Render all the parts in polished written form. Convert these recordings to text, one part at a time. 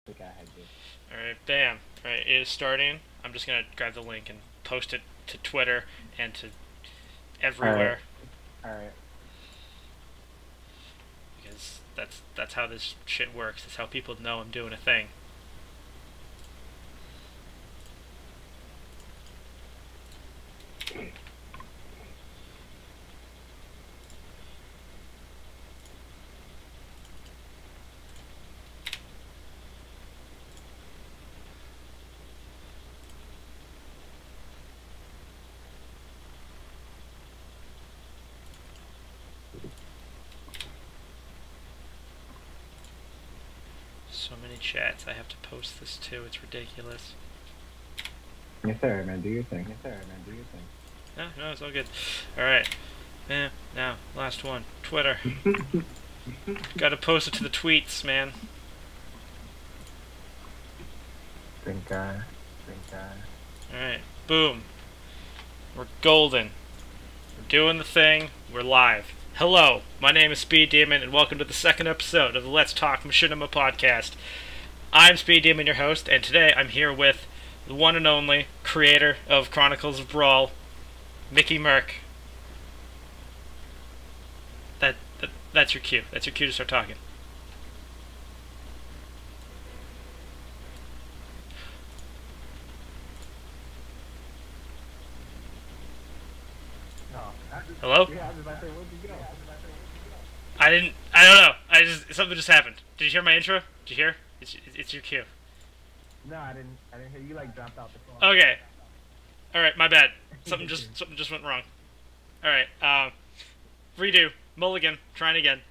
Alright, bam. Alright, it is starting. I'm just gonna grab the link and post it to Twitter and to everywhere. Alright. Because that's how this shit works. That's how people know I'm doing a thing. So many chats I have to post this to. It's ridiculous. Yes, sir, man. Do your thing. No, it's all good. Alright. Now, last one. Twitter. Gotta post it to the tweets, man. Think Alright. Boom. We're golden. We're doing the thing. We're live. Hello, my name is Speed Demon, and welcome to the second episode of the Let's Talk Machinima podcast. I'm Speed Demon, your host, and today I'm here with the one and only creator of Chronicles of Brawl, MikeyMurk. That's your cue. That's your cue to start talking. Hello? I don't know. Something just happened. Did you hear my intro? Did you hear? It's your cue. No, I didn't hear you. Like, dropped out the phone. Okay. All right, my bad. Something just went wrong. All right. Redo. Mulligan. Trying again.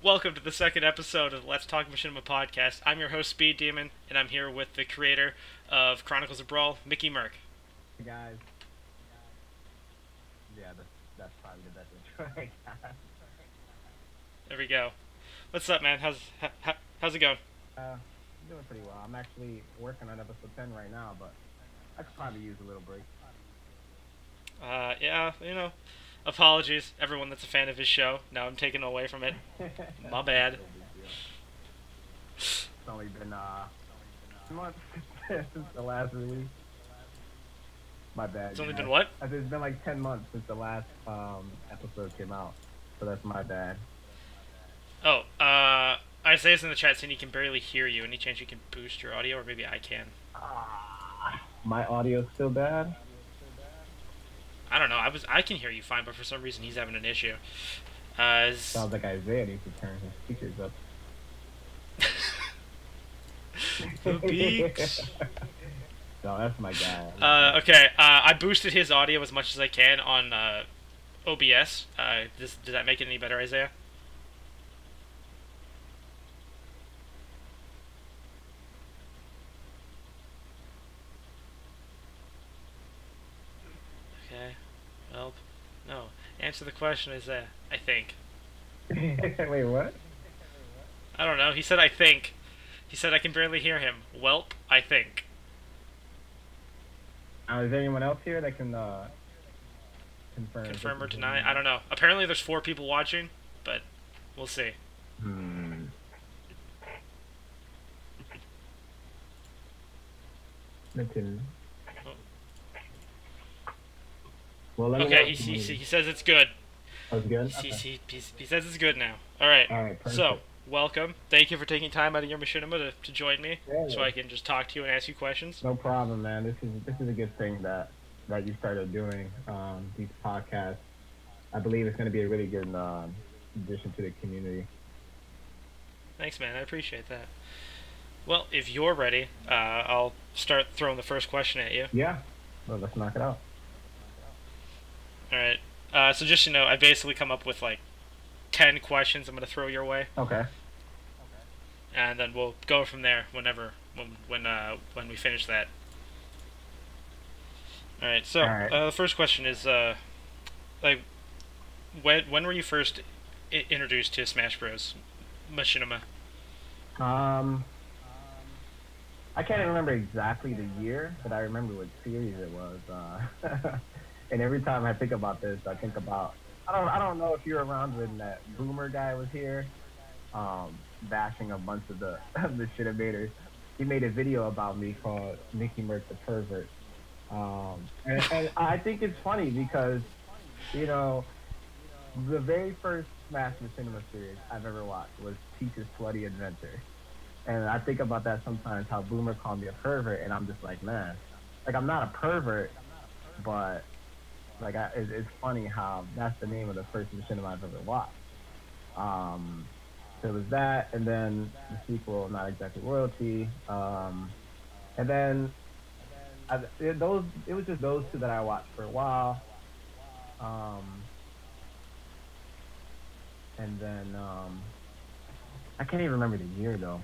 Welcome to the second episode of the Let's Talk Machinima podcast. I'm your host, Speed Demon, and I'm here with the creator of Chronicles of Brawl, MikeyMurk. Hey, guys. Yeah, that's probably the best intro I got. There we go. What's up, man? How's it going? Doing pretty well. I'm actually working on episode 10 right now, but I could probably use a little break. Yeah, apologies, everyone that's a fan of his show. Now I'm taking away from it. My bad. It's only been, months since the last release. My bad. It's only been what? I said it's been like 10 months since the last, episode came out. So that's my bad. Oh, Isaiah's in the chat saying he can barely hear you. Any chance you can boost your audio, or maybe I can? My audio's still bad? I don't know. I can hear you fine, but for some reason he's having an issue. Sounds like Isaiah needs to turn his speakers up. The beaks. No, that's my guy. Okay. I boosted his audio as much as I can on OBS. Does that make it any better, Isaiah? Okay. Well, no. Answer the question, Isaiah. I think. Wait, what? I don't know. He said I think. He said I can barely hear him. Welp, I think. Is there anyone else here that can Confirm or deny? I don't know. Apparently there's 4 people watching, but we'll see. Well, okay, he says it's good. Oh, it's good? He says it's good now. Alright, perfect. So, welcome. Thank you for taking time out of your machinima to join me, so I can just talk to you and ask you questions. No problem, man. This is a good thing that you started doing, these podcasts. I believe it's going to be a really good addition to the community. Thanks, man. I appreciate that. Well, if you're ready, I'll start throwing the first question at you. Yeah. Well, let's knock it out. Alright. So just so you know, I basically come up with like 10 questions I'm going to throw your way. Okay. And then we'll go from there when we finish that. Alright, so the first question is like when were you first introduced to Smash Bros. Machinima? I can't remember exactly the year, but I remember what series it was. And every time I think about this, I think about I don't know if you're around when that Boomer guy was here. bashing a bunch of the the shitamators. He made a video about me called MickeyMurk the pervert. And I think it's funny because you know the very first Smash Machinima series I've ever watched was Peach's Slutty Adventure. And I think about that sometimes, how Boomer called me a pervert, and I'm just like, man, like I'm not a pervert, but like it's funny how that's the name of the first machinima I've ever watched. Um, so it was that, and then the sequel, not exactly royalty, and then it was just those two that I watched for a while, um, and then I can't even remember the year though,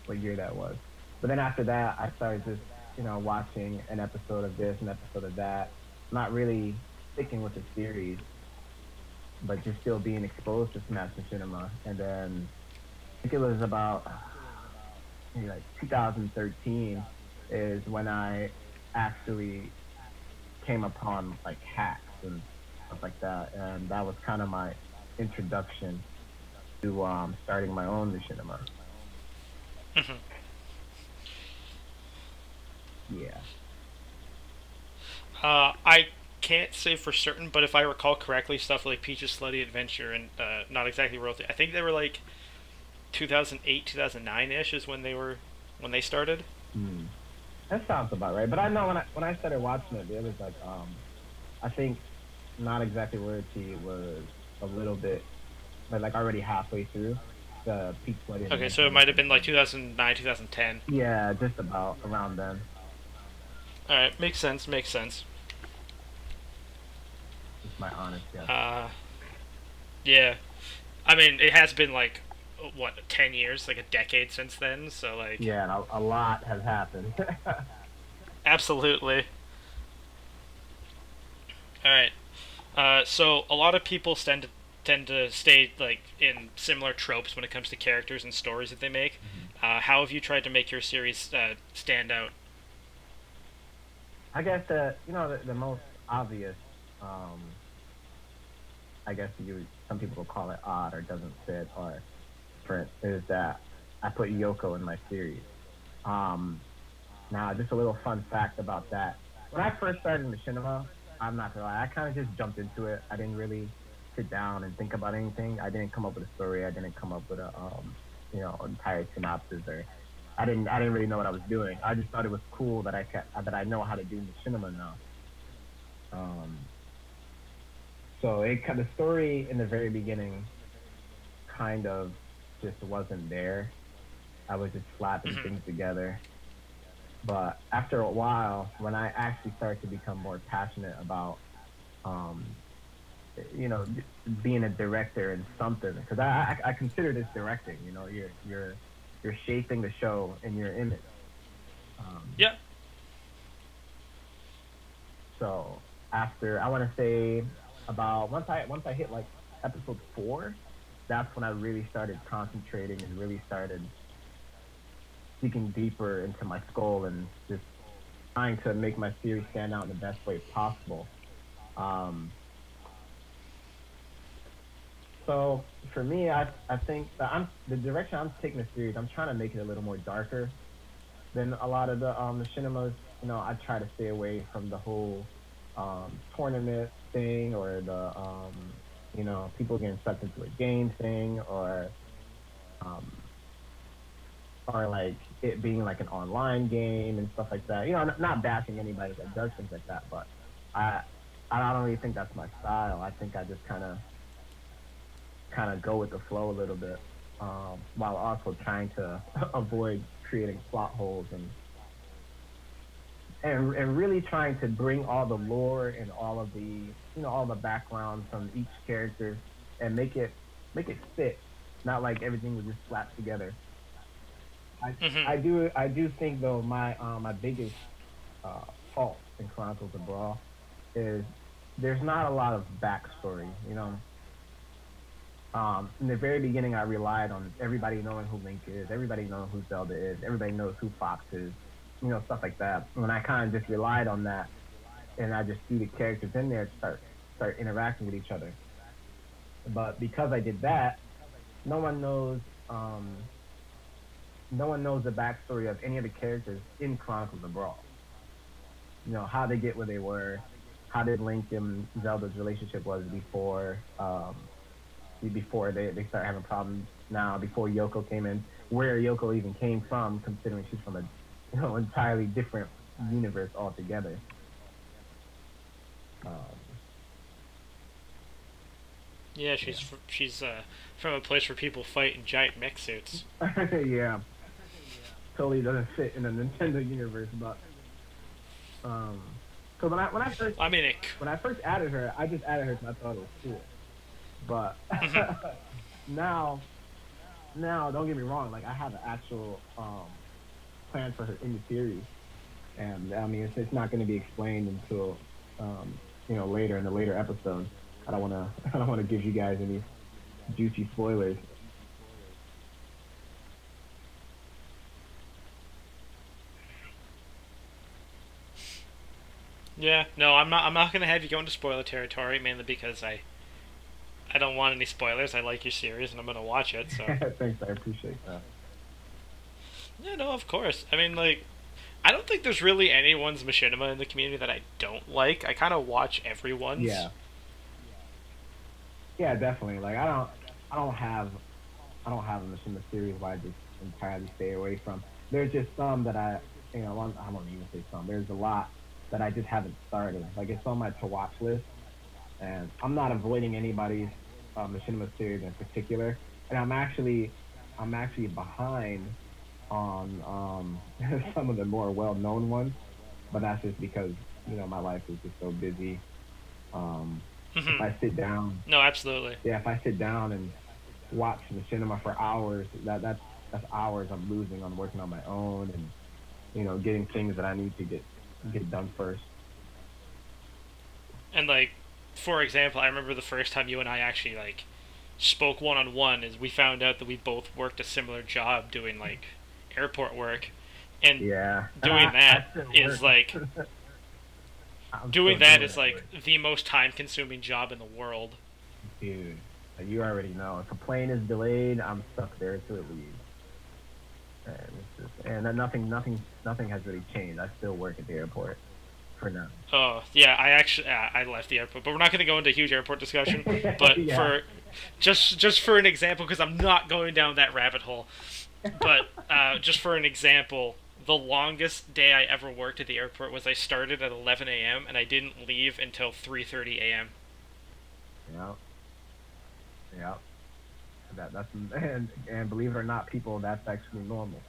what year that was. But then after that, I started just watching an episode of this, an episode of that, not really sticking with the series, but just still being exposed to Smash Machinima. And then I think it was about maybe like 2013 is when I actually came upon like hacks and stuff like that, and that was kind of my introduction to starting my own machinima. Mhm. Yeah. I can't say for certain, but if I recall correctly, stuff like Peach's Slutty Adventure and not exactly royalty. I think they were like 2008, 2009 ish is when they started. Hmm. That sounds about right. But I know when I started watching it, there was like I think not exactly royalty was a little bit, but like already halfway through the Peach Slutty Okay, so Adventure. it might have been like 2009, 2010. Yeah, just about around then. All right, makes sense. Makes sense. It's my honest guess. Uh, yeah. I mean, it has been like what 10 years, like a decade since then. So like, Yeah, and a lot has happened. absolutely. All right. So a lot of people tend to stay like in similar tropes when it comes to characters and stories that they make. How have you tried to make your series stand out? I guess the most obvious, um, I guess some people will call it odd or doesn't fit or different, is that I put Yoko in my series. Um, Now, just a little fun fact about that. When I first started Machinima, I'm not gonna lie, I kind of just jumped into it. I didn't really sit down and think about anything. I didn't come up with a story. I didn't come up with a entire synopsis, or I didn't really know what I was doing. I just thought it was cool that that I know how to do Machinima now. Um, so the story in the very beginning kind of just wasn't there. I was just slapping Mhm. things together. But after a while, when I actually started to become more passionate about, um, being a director in something, because I consider this directing. You're shaping the show in your image. Um, Yeah. so after, I want to say, about once I hit like episode 4, that's when I really started concentrating and really started digging deeper into my skull and just trying to make my series stand out in the best way possible. Um, so for me, I think that the direction I'm taking the series. I'm trying to make it a little more darker than a lot of the cinemas. I try to stay away from the whole tournament thing, or the people getting sucked into a game thing, um, or like it being like an online game and stuff like that. Not bashing anybody that does things like that, but I I don't really think that's my style. I think I just kind of go with the flow a little bit, while also trying to avoid creating plot holes, and really trying to bring all the lore and all of the all the background from each character, and make it fit, not like everything was just slapped together. I Mhm. I do think though my biggest uh, fault in Chronicles of Brawl is there's not a lot of backstory. In the very beginning, I relied on everybody knowing who Link is, everybody knowing who Zelda is, everybody knows who Fox is, stuff like that. When I kind of just relied on that, and I just threw the characters in there to start interacting with each other. But because I did that, no one knows no one knows the backstory of any of the characters in Chronicles of Brawl. You know, how they get where they were, how did Link and Zelda's relationship was before they start having problems now, before Yoko came in, where Yoko even came from, considering she's from a entirely different universe altogether. Yeah, she's from a place where people fight in giant mech suits. Yeah, totally doesn't fit in the Nintendo universe, but so when I first when I first added her, I just added her because I thought it was cool. But now don't get me wrong, like I have an actual plan for her in the series, and I mean it's not going to be explained until later in the later episodes. I don't want to give you guys any juicy spoilers. Yeah, no, I'm not gonna have you go into spoiler territory, mainly because I don't want any spoilers. I like your series and I'm gonna watch it. So thanks, I appreciate that. Yeah, no, of course. I mean, like, I don't think there's really anyone's Machinima in the community that I don't like. I kind of watch everyone's. Yeah. Yeah, definitely. Like I don't have a Machinima series where I just entirely stay away from. There's just some that I won't even say some. There's a lot that I just haven't started. Like it's on my to watch list, and I'm not avoiding anybody's Machinima series in particular. And I'm actually behind on some of the more well known ones, but that's just because my life is just so busy. If I sit down, no, absolutely. Yeah, if I sit down and watch Machinima for hours, that's hours I'm losing on working on my own and getting things that I need to get done first. And like, for example, I remember the first time you and I actually like spoke one-on-one is we found out that we both worked a similar job doing like airport work, and doing that is like doing that is like the most time-consuming job in the world. Dude, you already know. If a plane is delayed, I'm stuck there till it leaves. And nothing has really changed. I still work at the airport for now. Oh yeah, I left the airport, but we're not going to go into a huge airport discussion. But for just for an example, because I'm not going down that rabbit hole. But just for an example, the longest day I ever worked at the airport was I started at 11 a.m. and I didn't leave until 3:30 a.m. Yeah. That's and believe it or not, people, that's actually normal.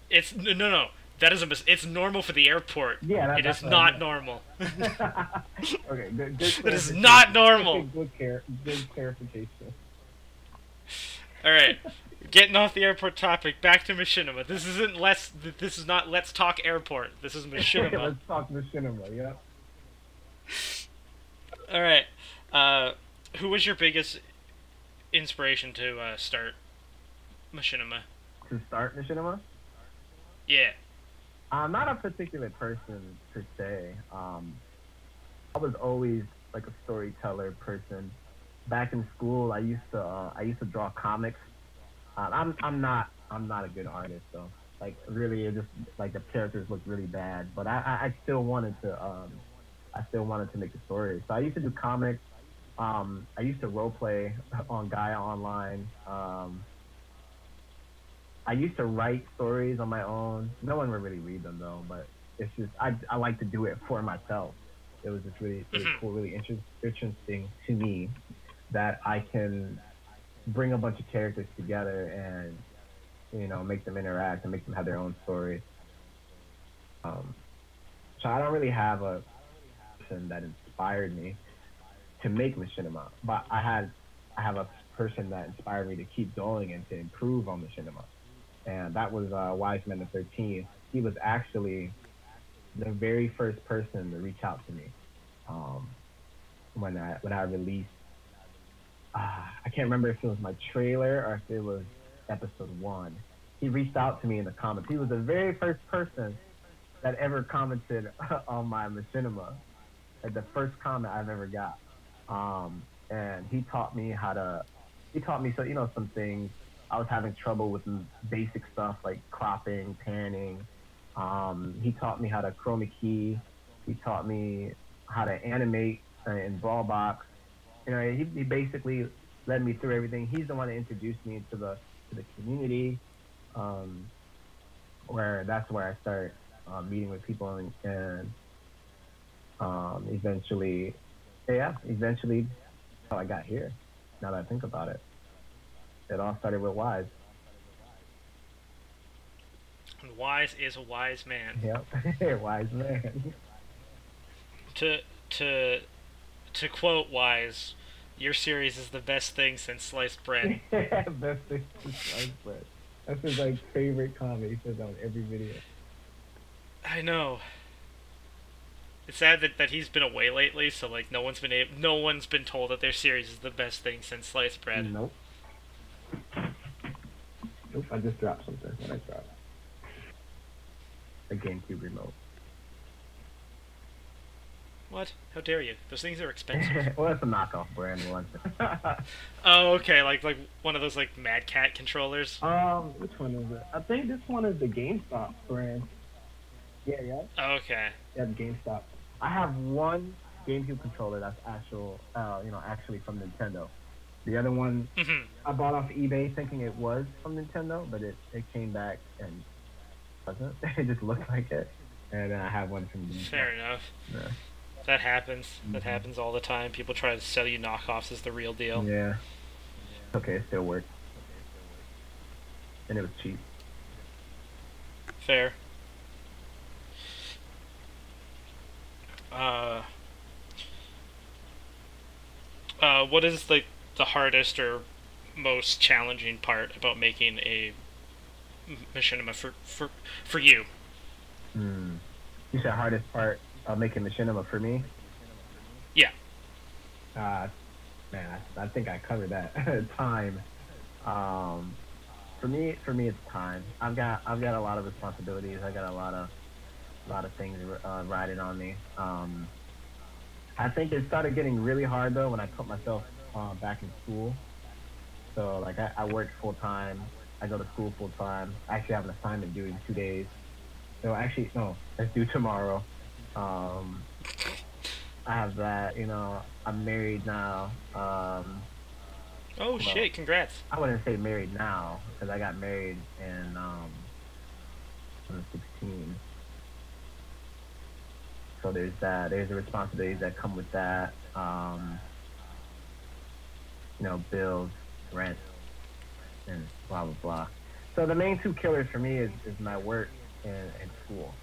It's no. That is it's normal for the airport. Yeah, it is not normal. Okay, good. It is not normal. Good clarification. All right, getting off the airport topic, back to Machinima. This is not Let's Talk Airport. This is Machinima. Let's talk Machinima. Yeah. All right. Who was your biggest inspiration to start Machinima? To start Machinima? Yeah. Not a particular person per se. I was always like a storyteller person. Back in school, I used to draw comics. I'm not a good artist though. Like really, it just like the characters look really bad. But I still wanted to make a story. So I used to do comics. I used to role play on Gaia Online. I used to write stories on my own. No one would really read them though, but it's just I like to do it for myself. It was just really cool, really interesting to me that I can bring a bunch of characters together and make them interact and make them have their own story. So I don't really have a person that inspired me to make Machinima, but I have a person that inspired me to keep going and to improve on Machinima. And that was Wiseman the 13th. He was actually the very first person to reach out to me when I released. I can't remember if it was my trailer or if it was episode 1. He reached out to me in the comments. He was the very first person that ever commented on my Machinima, like the first comment I've ever got. And he taught me how to he taught me some things. I was having trouble with basic stuff like cropping, panning. He taught me how to chroma key. He taught me how to animate in Brawl Box. He basically led me through everything. He's the one that introduced me into the community, um, where that's where I start meeting with people and eventually, yeah, eventually how I got here. Now that I think about it, it all started with Wise. And Wise is a wise man. Yep, wise man. To to to quote Wise, your series is the best thing since sliced bread. Best thing since sliced bread. That's his favorite comment. He says on every video. I know. It's sad that he's been away lately, so no one's been told that their series is the best thing since sliced bread. Nope. Nope. I just dropped something when I dropped a GameCube remote. What? How dare you? Those things are expensive. Well, it's a knockoff brand one. Oh, okay. Like one of those Mad Cat controllers. Which one is it? I think this one is the GameStop brand. Yeah. Okay. Yeah, GameStop. I have one GameCube controller that's actually from Nintendo. The other one I bought off eBay thinking it was from Nintendo, but it came back and wasn't. It just looked like it. And then I have one from GameStop. Fair enough. Yeah. That happens. That happens all the time. People try to sell you knockoffs as the real deal. Yeah. Okay, it still worked. And it was cheap. Fair. What is the hardest or most challenging part about making a machinima for you? You said hardest part of making machinima for me? Yeah. Man, I think I covered that. Time. For me, it's time. I've got a lot of responsibilities. I got a lot of things riding on me. I think it started getting really hard though when I put myself back in school. So I work full time. I go to school full time. I actually have an assignment due in 2 days. So actually, no, it's due tomorrow. I have that. I'm married now. Oh shit! Congrats. I wouldn't say married now because I got married in 2016. So there's that. There's the responsibilities that come with that. Bills, rent, and blah blah blah. So the main two killers for me is my work and school.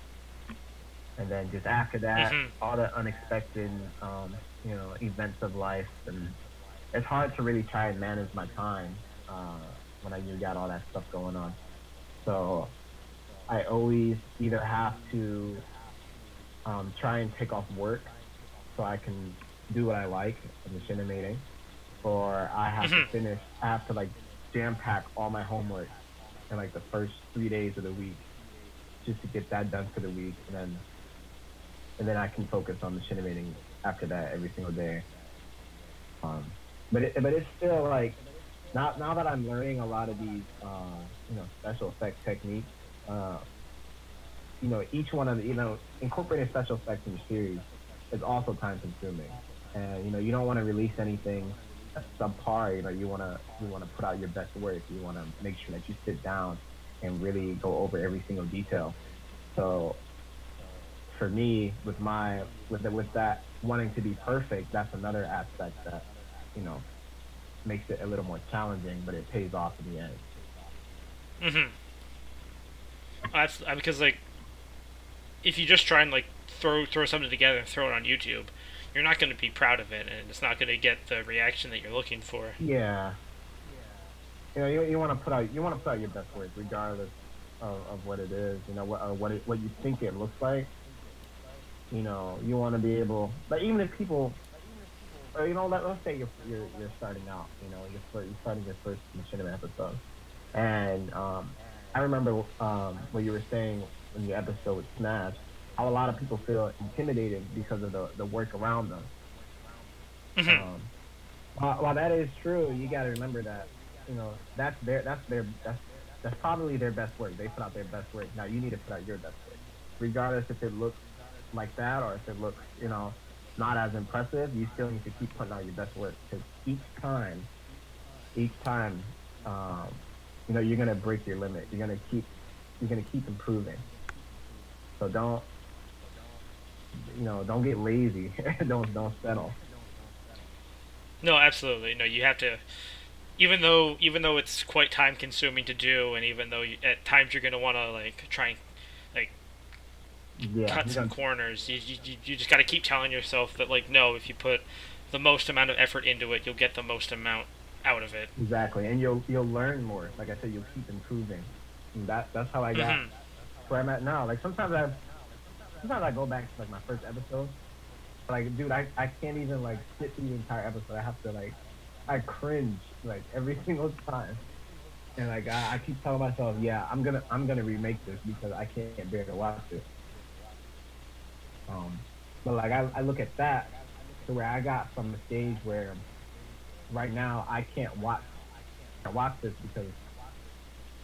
And then just after that, all the unexpected, events of life, and it's hard to really try and manage my time when you got all that stuff going on. So I always either have to try and take off work so I can do what I like, machinimating, or I have to finish. I have to jam pack all my homework in the first 3 days of the week just to get that done for the week, and then I can focus on machinimating after that every single day. But it's still now that I'm learning a lot of these special effect techniques. Each one of the incorporating special effects in your series is also time consuming, and you don't want to release anything that's subpar. You want to put out your best work. You want to make sure that you sit down and really go over every single detail. So for me, with that wanting to be perfect, that's another aspect that makes it a little more challenging, but it pays off in the end. That's because if you just try and throw something together and throw it on YouTube, you're not going to be proud of it, and it's not going to get the reaction that you're looking for. Yeah. You want to put out your best work regardless of what it is. What you think it looks like. You want to be able, but even if people, let's say you're starting out. You're starting your first machinima episode, and I remember what you were saying in the episode with Smash, how a lot of people feel intimidated because of the work around them. While that is true, you got to remember that that's probably their best work. They put out their best work. Now you need to put out your best work, regardless if it looks like that or if it looks not as impressive. You still need to keep putting out your best work because each time, um, you're gonna break your limit. You're gonna keep improving. So don't get lazy. don't settle. No, absolutely. No, you have to. Even though it's quite time consuming to do, and even though at times you're gonna want to like try and like Yeah, cut some corners, you just got to keep telling yourself that like no, if you put the most amount of effort into it, you'll get the most amount out of it. exactly, and you'll learn more. Like I said, you'll keep improving. And that's how I got Hmm. where I'm at now. Like sometimes I go back to like my first episode. But, like, dude, I can't even like sit through the entire episode. I have to like I cringe like every single time. And like I keep telling myself, yeah, I'm gonna remake this because I can't bear to watch it. Um, but like I look at that to where I got from the stage where right now I watch this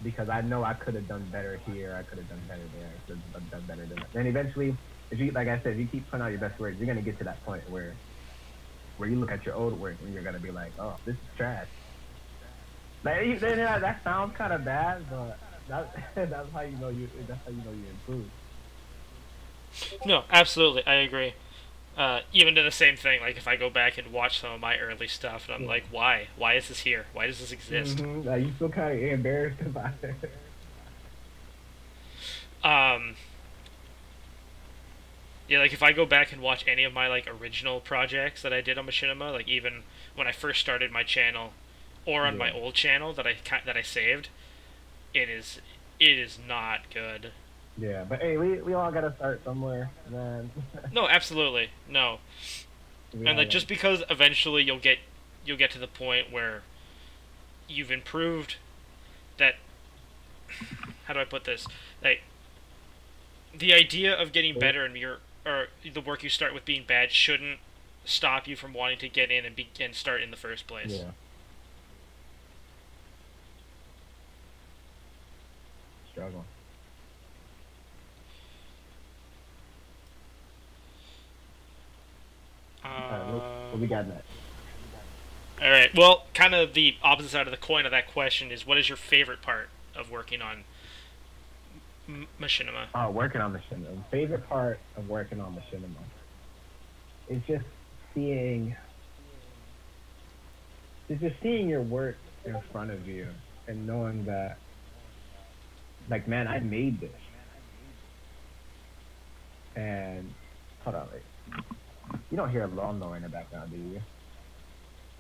because I know I could have done better here, I could have done better there, I could have done better than that. Then eventually, if you like I said, if you keep putting out your best work, you're gonna get to that point where you look at your old work and you're gonna be like, oh, this is trash. Like that sounds kind of bad, but that's how you know you improve. No, absolutely, I agree. Even to the same thing, like if I go back and watch some of my early stuff, and I'm Yeah. like, why? Why is this here? Why does this exist? Like you feel kind of embarrassed about it. Um, yeah, like if I go back and watch any of my like original projects that I did on Machinima, like even when I first started my channel, or on my Yeah. old channel that I saved, it is it is not good. Yeah, but hey, we all gotta start somewhere, man. No, absolutely no. We And all like gotta. just because eventually you'll get to the point where you've improved that. How do I put this? Like the idea of getting better and your or the work you start with being bad shouldn't stop you from wanting to get in and start in the first place. Yeah, struggle. All right, what we Um, got next? all right. Well, kind of the opposite side of the coin of that question is, what is your favorite part of working on Machinima? Oh, working on machinima. Favorite part of working on machinima is seeing, just seeing your work in front of you and knowing that, like, man, I made this. And hold on, wait. You don't hear a lawnmower in the background, do you?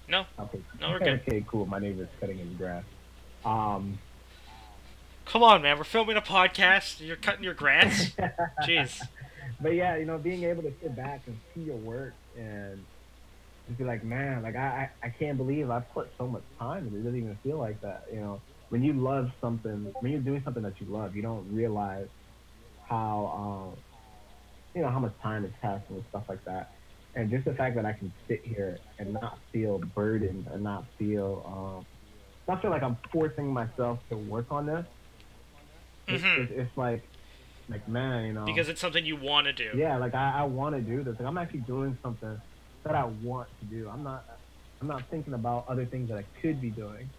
No, Okay. no, we're good. Okay, cool. My neighbor's cutting his grass. Um, Come on, man. We're filming a podcast. You're cutting your grass. Jeez. but yeah, being able to sit back and see your work and just be like, man, like I can't believe I put so much time and it doesn't even feel like that. When you love something, when you're doing something that you love, you don't realize how how much time is passing and stuff like that. And just the fact that I can sit here and not feel burdened and not feel like I'm forcing myself to work on this. Mm-hmm. It's like man, Because it's something you want to do. yeah, like I want to do this. Like I'm actually doing something that I want to do. I'm not thinking about other things that I could be doing.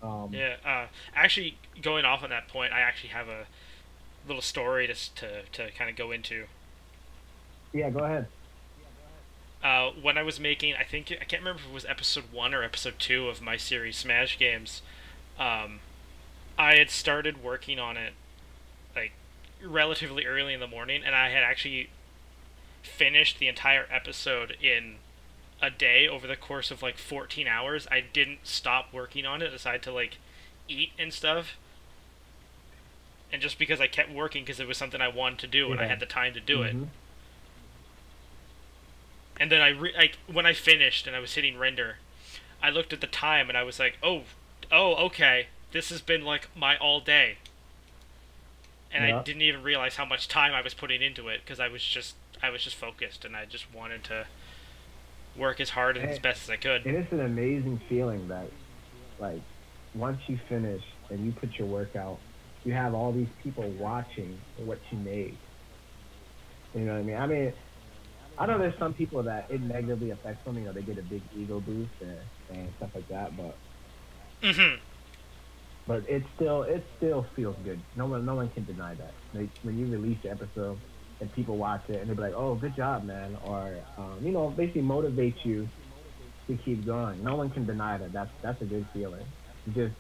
Um, Yeah. Actually, going off on that point, I actually have a little story to kind of go into. yeah, go ahead. When I was making, I can't remember if it was episode 1 or episode 2 of my series Smash Games. Um, I had started working on it like relatively early in the morning, and I had actually finished the entire episode in a day over the course of like 14 hours. I didn't stop working on it aside to like eat and stuff. And just because I kept working because it was something I wanted to do and I Yeah. had the time to do it. Hmm. And then like when I finished and I was hitting render, I looked at the time and I was like, "Oh, okay. This has been like my all day." And I Yeah. didn't even realize how much time I was putting into it because I was just focused and I just wanted to work as hard and as And, best as I could. and it's an amazing feeling that, like, once you finish and you put your work out, you have all these people watching what you made. You know what I mean? I mean, I know there's some people that it negatively affects them. You know, they get a big ego boost and stuff like that. Mm-hmm. But it still feels good. No one can deny that. When you release your episode and people watch it and they be like, "Oh, good job, man," or you know, basically motivate you to keep going. No one can deny that. That's a good feeling. Just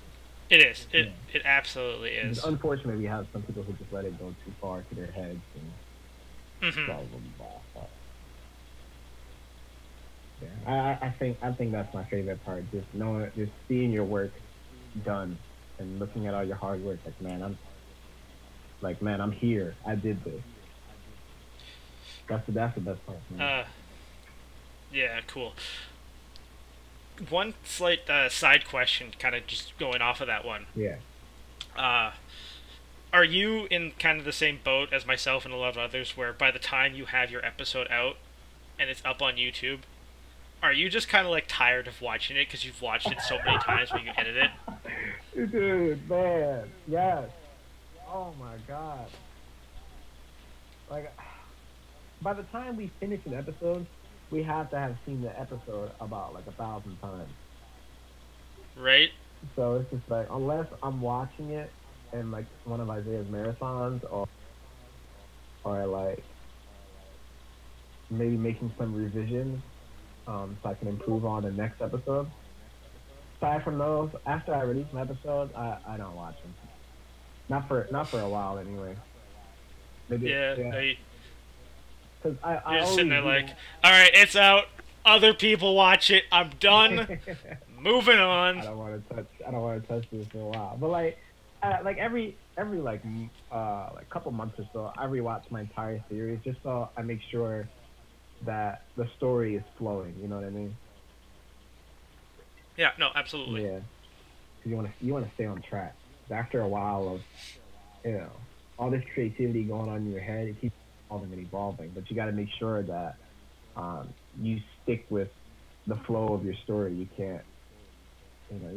It is. yeah. It absolutely It's is. unfortunate we have some people who just let it go too far to their heads and Mm-hmm. blah blah blah. But, yeah, I think that's my favorite part. Just knowing, just seeing your work done and looking at all your hard work. Man, I'm here. I did this. That's the best part. Man. Yeah, cool. One slight side question, kind of just going off of that one. Yeah. Uh, are you in kind of the same boat as myself and a lot of others, where by the time you have your episode out and it's up on YouTube, are you just kind of like tired of watching it because you've watched it so many times when you edit it? Dude, man, yes. Oh my god. Like, by the time we finish an episode, we have to have seen the episode about like 1,000 times. Right? So it's just like, unless I'm watching it in like one of Isaiah's marathons, or like maybe making some revisions, so I can improve on the next episode. Aside from those, after I release an episode, I don't watch them. Not for a while anyway. Maybe, Yeah. yeah. Because I You're just sitting there always, like, all right, it's out. Other people watch it. I'm done. Moving on. I don't want to touch this for a while. But like every like couple months or so, I rewatch my entire series just so I make sure that the story is flowing. You know what I mean? Yeah. No. Absolutely. Yeah. Because you want to stay on track. After a while of, you know, all this creativity going on in your head, it keeps evolving and evolving. But you got to make sure that you stick with the flow of your story. You can't, you know,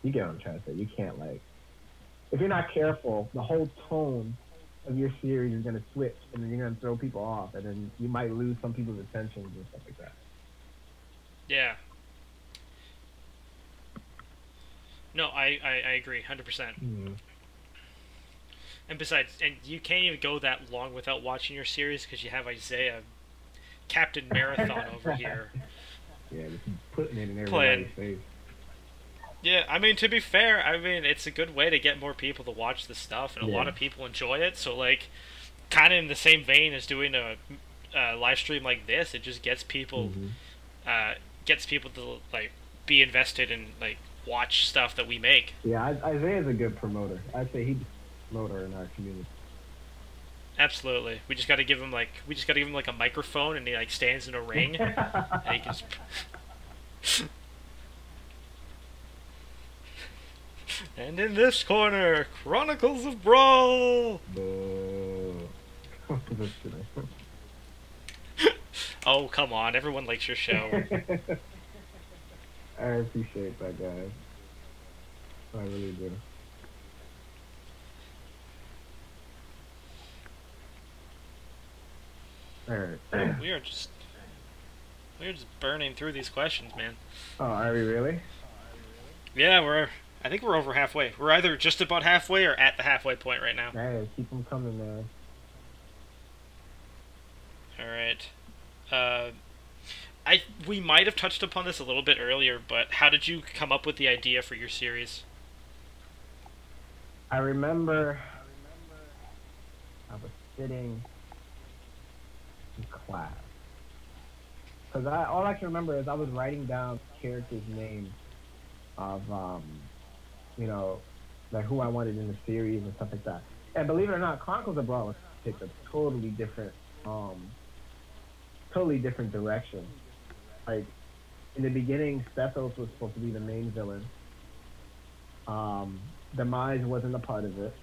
you get what I'm trying to say. You can't, like, if you're not careful, the whole tone of your series is going to switch, and then you're going to throw people off, and then you might lose some people's attention and stuff like that. Yeah. No, I agree, 100%. Mm-hmm. And besides, and you can't even go that long without watching your series because you have Isaiah, Captain Marathon over here. Yeah, just putting it in Playing. everybody's face. Yeah, I mean, to be fair, I mean, it's a good way to get more people to watch the stuff, and a lot Yeah. of people enjoy it, so, like, kind of in the same vein as doing a live stream like this, it just gets people, gets people to, like, be invested and, like, watch stuff that we make. Yeah, Isaiah's a good promoter. I'd say he's a promoter in our community. Absolutely. We just got to give him like a microphone, and he like stands in a ring, and he can just... And in this corner, Chronicles of Brawl. Boo. Just kidding. Oh, come on! Everyone likes your show. I appreciate that, guys. I really do. Alright. We are just burning through these questions, man. Oh, are we really? Yeah, I think we're over halfway. We're either just about halfway or at the halfway point right now. Hey, keep them coming, man. All right. We might have touched upon this a little bit earlier, but how did you come up with the idea for your series? I remember I was sitting in class. Because all I can remember is I was writing down characters' names of, you know, like who I wanted in the series and stuff like that. And believe it or not, Chronicles of Brawl took a totally different direction. Like, in the beginning, Stethos was supposed to be the main villain. Demise wasn't a part of it.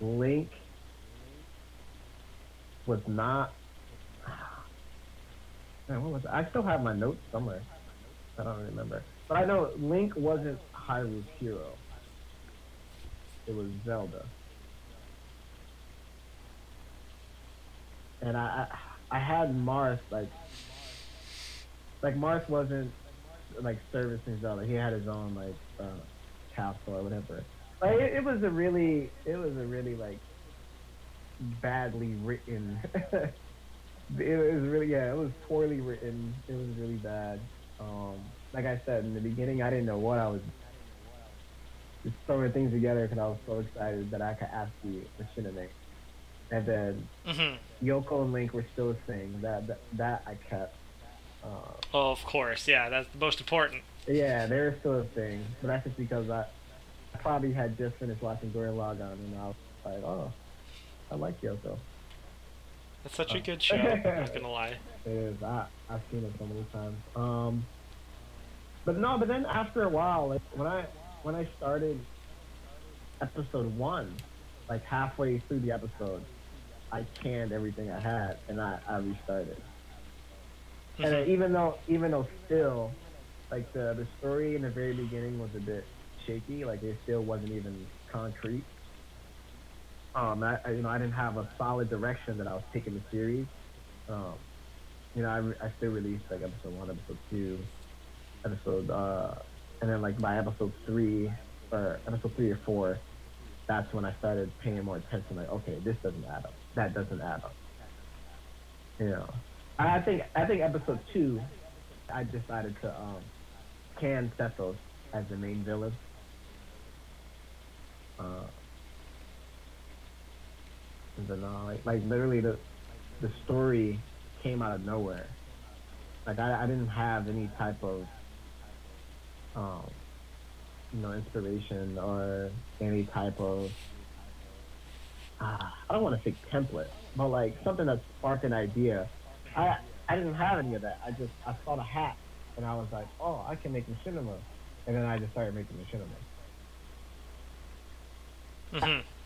Link was not. Man, what was it? I still have my notes somewhere. I don't remember, but I know Link wasn't Hyrule's hero. It was Zelda, and I had Mars like Mars wasn't like servicing Zelda. He had his own like castle or whatever. Like it was a really like badly written. It was really, yeah, it was poorly written. It was really bad. Like I said in the beginning, I didn't know what I was just throwing things together because I was so excited that I could ask the Machinima. And then Yoko and Link were still a thing. That I kept. Oh, of course, yeah, that's the most important. Yeah, they were still a thing, but that's just because I probably had just finished watching Gurren Lagann, and I was like, oh, I like Yoko. That's such a good show. I'm not gonna lie. It is. I've seen it so many times. But then after a while, like when I started episode 1, like halfway through the episode, I canned everything I had and I restarted. And then even though still, like the story in the very beginning was a bit shaky, like it still wasn't even concrete. I didn't have a solid direction that I was taking the series. I still released like episode 1, episode 2, and then like by episode 3 or 4, that's when I started paying more attention. Like, okay, this doesn't add up. That doesn't add up. I think episode 2, I decided to can Sethos as the main villain. And then like literally the story came out of nowhere. Like I didn't have any type of inspiration or any type of I don't want to say template, but like something that sparked an idea. I didn't have any of that. I saw the hat and I was like, oh, I can make Machinima, and then I just started making Machinima.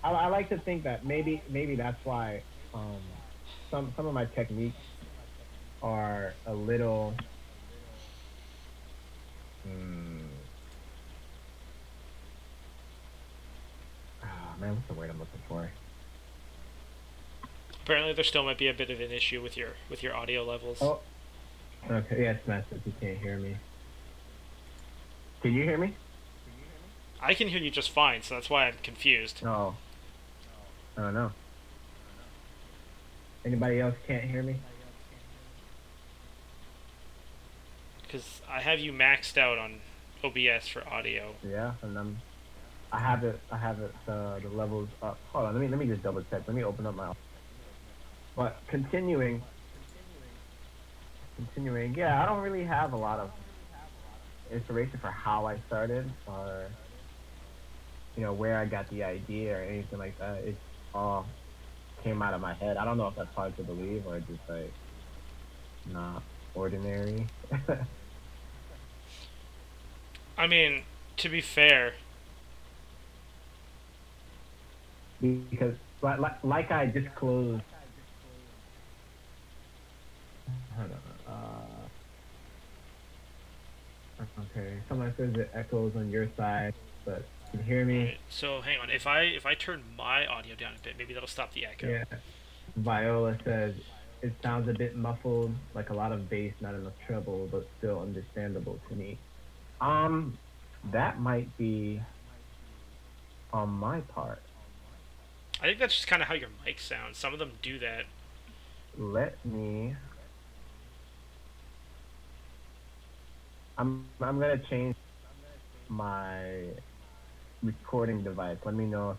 I like to think that maybe that's why some of my techniques are a little man, what's the word I'm looking for? Apparently, there still might be a bit of an issue with your audio levels. Oh, okay, yeah, it's messed up. You can't hear me. Can you hear me? I can hear you just fine, so that's why I'm confused. Oh. I don't know. Anybody else can't hear me? Because I have you maxed out on OBS for audio. Yeah, and I have it. The levels up. Hold on. Let me just double check. Let me open up my. But continuing. Yeah, I don't really have a lot of inspiration for how I started or where I got the idea or anything like that. It all came out of my head. I don't know if that's hard to believe or just like not ordinary. I mean, to be fair, because like I disclosed. Hold on. Okay, someone says it echoes on your side, but can you hear me? Right, so hang on. If I turn my audio down a bit, maybe that'll stop the echo. Yeah. Viola says it sounds a bit muffled, like a lot of bass, not enough treble, but still understandable to me. That might be on my part. I think that's just kind of how your mic sounds. Some of them do that. Let me. I'm gonna change my recording device. Let me know.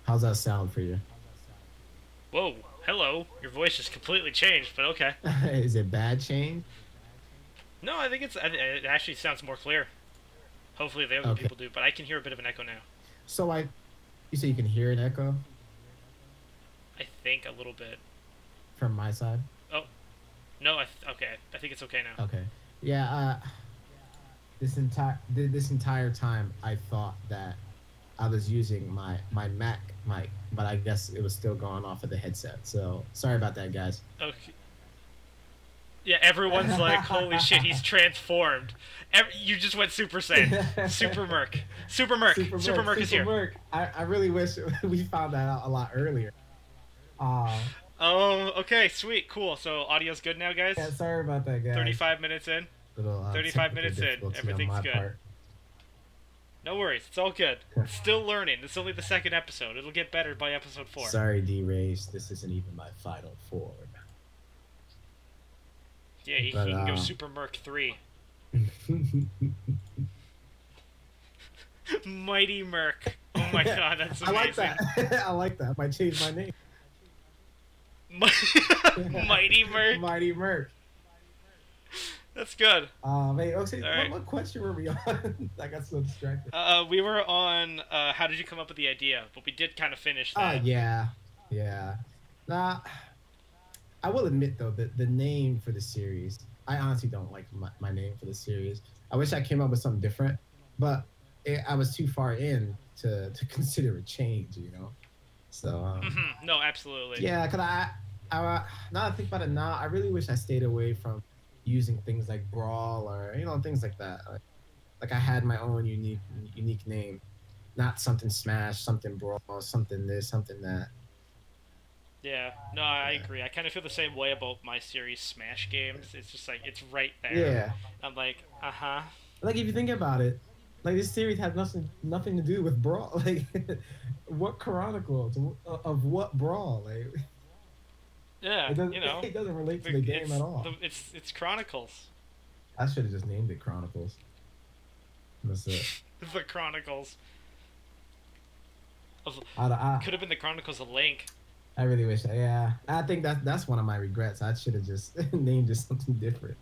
How's that sound for you? Whoa, hello. Your voice just completely changed, but okay. Is it bad change? No, I think it actually sounds more clear. Hopefully the other people do, but I can hear a bit of an echo now. So you say you can hear an echo? I think a little bit. From my side? Oh, no, okay. I think it's okay now. Okay. Yeah, this entire time I thought that I was using my Mac mic, but I guess it was still going off of the headset. So sorry about that, guys. Okay. Yeah, everyone's like, holy shit, he's transformed. You just went Super Saiyan. Super Merc. Super Merc. Super Merc is here. Merc. I really wish we found that out a lot earlier. Oh, okay, sweet, cool. So audio's good now, guys? Yeah, sorry about that, guys. 35 minutes in. Little, 35 minutes in. Everything's good. Part. No worries, it's all good. Still learning. It's only the second episode. It'll get better by episode 4. Sorry, D-Race. This isn't even my final form. Yeah, he can go Super Merc 3. Mighty Merc. Oh my god, that's amazing. I like that. I like that. I might change my name. Mighty Merc. Mighty Merc. That's good. Wait, okay, right. What question were we on? I got so distracted. We were on how did you come up with the idea, but we did kind of finish that. Yeah. Nah, I will admit though that the name for the series, I honestly don't like my name for the series. I wish I came up with something different, but I was too far in to consider a change, you know. So no, absolutely. Yeah, cause I now that I think about it now, I really wish I stayed away from using things like Brawl or things like that. Like I had my own unique name, not something Smash, something Brawl, something this, something that. Yeah, no, I agree. I kind of feel the same way about my series Smash games. It's just like, it's right there. Yeah. I'm like, Like, if you think about it, like, this series has nothing to do with Brawl. Like, what Chronicles of what Brawl? Like, yeah, it doesn't relate to the game at all. It's Chronicles. I should have just named it Chronicles. That's it. The Chronicles. Could have been the Chronicles of Link. I really wish I think that's one of my regrets. I should have just named it something different.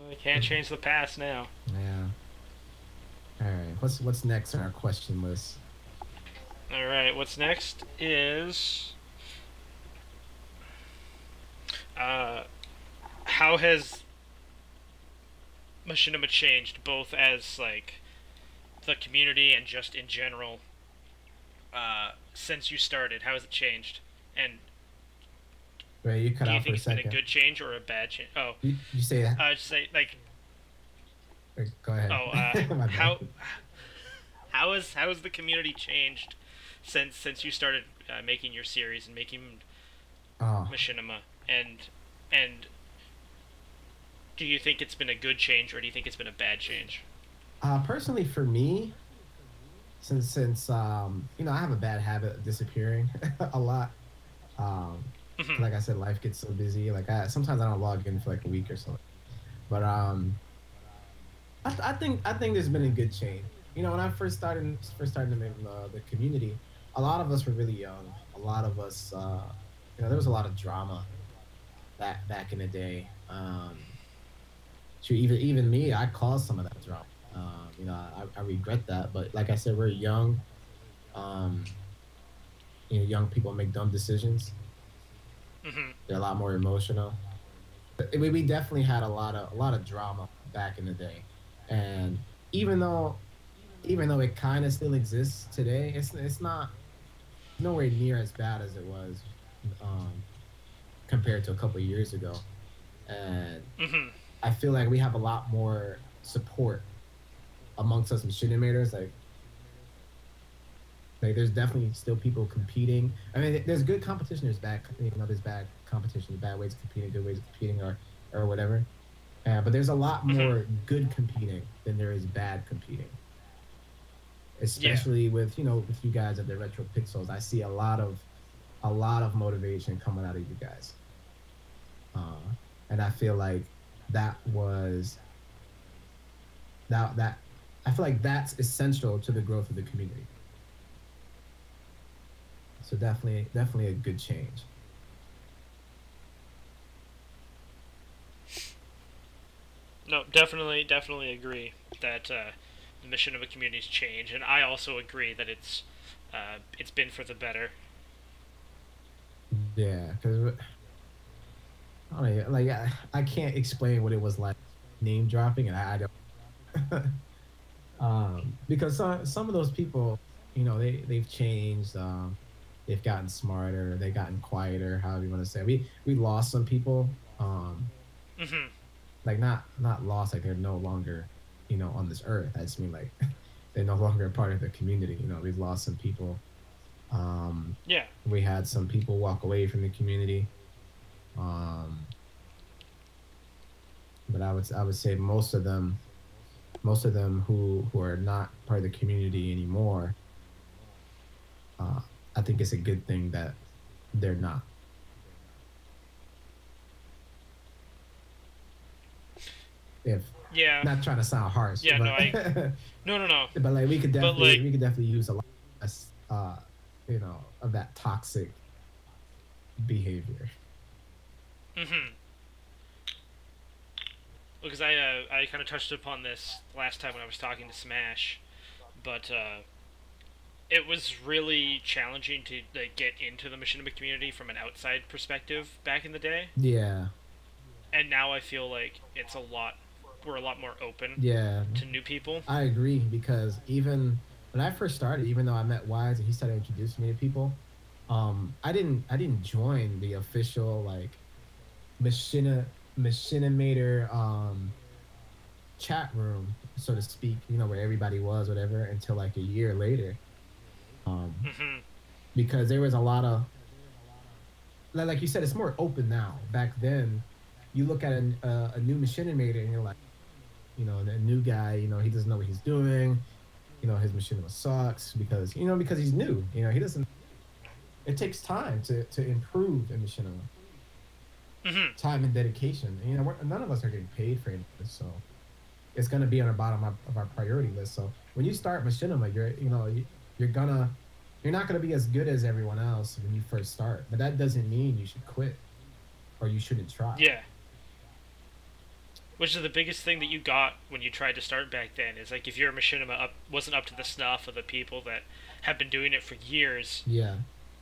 We can't change the past now. Yeah. All right. What's next on our question list? All right. What's next is how has Machinima changed, both as like the community and just in general, since you started? How has it changed? And Wait, you cut do you out think for a it's been second. a good change or a bad change? Oh, you say that. just say like. Wait, go ahead. Oh, My bad. how has the community changed since you started making your series and making Machinima, and do you think it's been a good change or do you think it's been a bad change? Personally, for me, since I have a bad habit of disappearing a lot. Like I said, life gets so busy. Like sometimes I don't log in for like a week or so. But I think there's been a good change. When I first started to make the community, a lot of us were really young. A lot of us, there was a lot of drama back in the day. Even me, I caused some of that drama. I regret that. But like I said, we're young. Young people make dumb decisions. They're a lot more emotional. We definitely had a lot of drama back in the day, and even though it kind of still exists today, it's not nowhere near as bad as it was compared to a couple of years ago. And I feel like we have a lot more support amongst us machinimators. Like there's definitely still people competing. I mean, there's good competition, there's bad, there's bad competition, there's bad ways of competing, good ways of competing, or whatever. But there's a lot more good competing than there is bad competing. Especially with you guys at the Retro Pixels, I see a lot of motivation coming out of you guys. And I feel like that I feel like that's essential to the growth of the community. So definitely a good change. No, definitely agree that the Machinima community's changed, and I also agree that it's been for the better. Yeah, because I can't explain what it was like name dropping, and I don't. Because some of those people, you know, they've changed. They've gotten smarter. They've gotten quieter. However you want to say. We lost some people. Mm-hmm. Like not lost. Like they're no longer, you know, on this earth. I just mean like they're no longer a part of the community. You know, we've lost some people. Yeah. We had some people walk away from the community. But I would say most of them who are not part of the community anymore, I think it's a good thing that they're not. If not trying to sound harsh. Yeah, but, no. But like we could definitely use a lot less, you know, of that toxic behavior. Mm-hmm. Because I kind of touched upon this last time when I was talking to Smash, but it was really challenging to like get into the Machinima community from an outside perspective back in the day. Yeah. And now I feel like we're a lot more open. Yeah. To new people. I agree, because even when I first started, even though I met Wise and he started introducing me to people, I didn't join the official like Machinimator chat room, so to speak, you know, where everybody was, whatever, until like a year later. Because there was a lot of, like you said, it's more open now. Back then, you look at a new Machinimator and you're like, you know, the new guy, you know, he doesn't know what he's doing. You know, his Machinima sucks because he's new. You know, he doesn't. It takes time to improve in Machinima. Time and dedication. And, you know, none of us are getting paid for anything, so it's gonna be on the bottom of our priority list. So when you start Machinima, you're not gonna be as good as everyone else when you first start. But that doesn't mean you should quit or you shouldn't try. Yeah. Which is the biggest thing that you got when you tried to start back then, is like if your Machinima wasn't up to the snuff of the people that have been doing it for years. Yeah.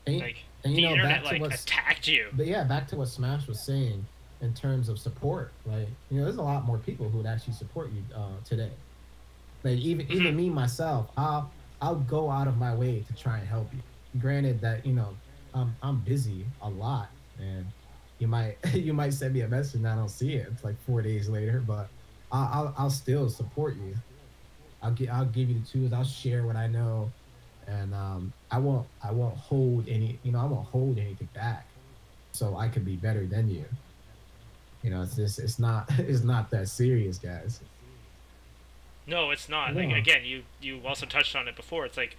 And the internet like attacked you. But yeah, back to what Smash was saying in terms of support. Like, you know, there's a lot more people who would actually support you today. Like even me myself, I'll go out of my way to try and help you. Granted that, you know, I'm busy a lot, and you might send me a message and I don't see it. It's like 4 days later, but I'll still support you. I'll give you the tools. I'll share what I know, and I won't hold anything back, so I can be better than you. You know, it's not that serious, guys. No, it's not. Like, again, you also touched on it before. It's like,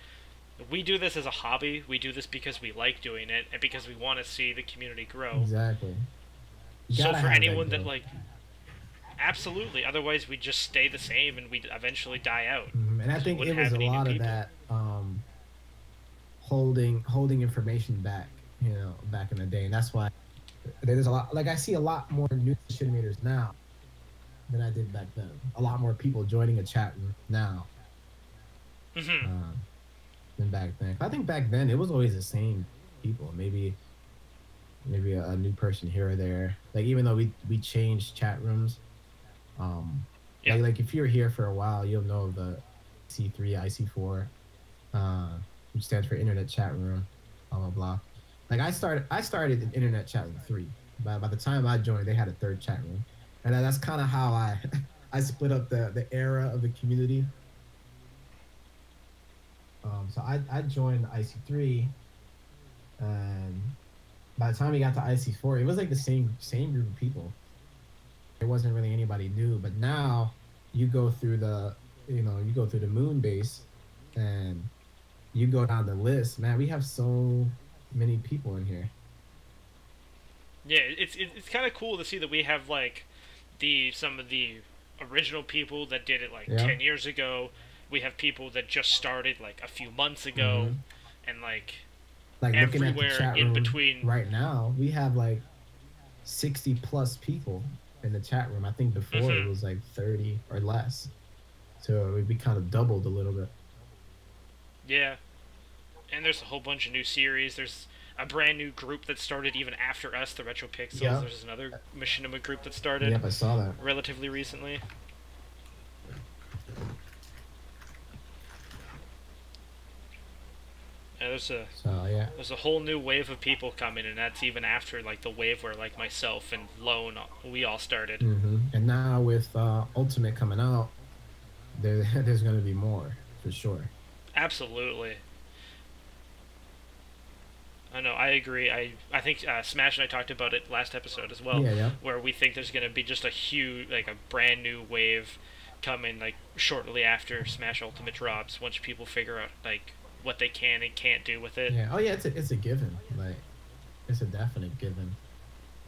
we do this as a hobby. We do this because we like doing it and because we want to see the community grow. Exactly. So for anyone that like, absolutely. Otherwise, we just stay the same and we eventually die out. And I think it was a lot of that holding information back, you know, back in the day, and that's why there's a lot. Like, I see a lot more new Machinimators now than I did back then. A lot more people joining a chat room now. Than back then. I think back then it was always the same people. Maybe a new person here or there. Like, even though we changed chat rooms, like if you're here for a while, you'll know the IC3, IC4, which stands for Internet Chat Room, blah blah blah. Like, I started in Internet Chat Room 3. By the time I joined, they had a third chat room, and that's kind of how I split up the era of the community. So I joined IC3, and by the time we got to IC4, it was like the same group of people. There wasn't really anybody new, but now you go through the moon base, and you go down the list. Man, we have so many people in here. Yeah, it's kind of cool to see that we have like some of the original people that did it like 10 years ago. We have people that just started like a few months ago, and like everywhere in between. Right now, we have like 60 plus people in the chat room. I think before it was like 30 or less, so we kind of doubled a little bit. Yeah, and there's a whole bunch of new series. There's a brand new group that started even after us, the Retro Pixels. Yep. There's another Machinima group that started. Yep, I saw that relatively recently. Yeah, So yeah. there's a whole new wave of people coming, and that's even after like the wave where like myself and Lone we all started. And now with Ultimate coming out, there's going to be more for sure. Absolutely. I know. I agree. I think Smash and I talked about it last episode as well, Yeah. where we think there's going to be just a huge, like a brand new wave coming like shortly after Smash Ultimate drops. Once people figure out like what they can and can't do with it. Yeah. Oh yeah, it's a given. Like it's a definite given.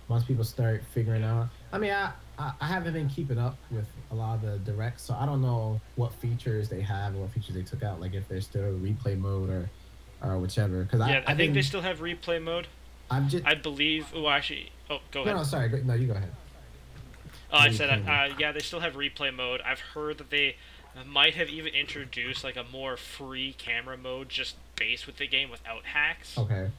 Once people start figuring out. I mean, I haven't been keeping up with a lot of the directs, so I don't know what features they have or what features they took out. Like if there's still replay mode or whichever. Because I think they still have replay mode. I believe. Oh, actually. Oh, go ahead. No, sorry. No, you go ahead. Oh, I said, yeah, they still have replay mode. I've heard that they might have even introduced like a more free camera mode just based with the game without hacks. Okay.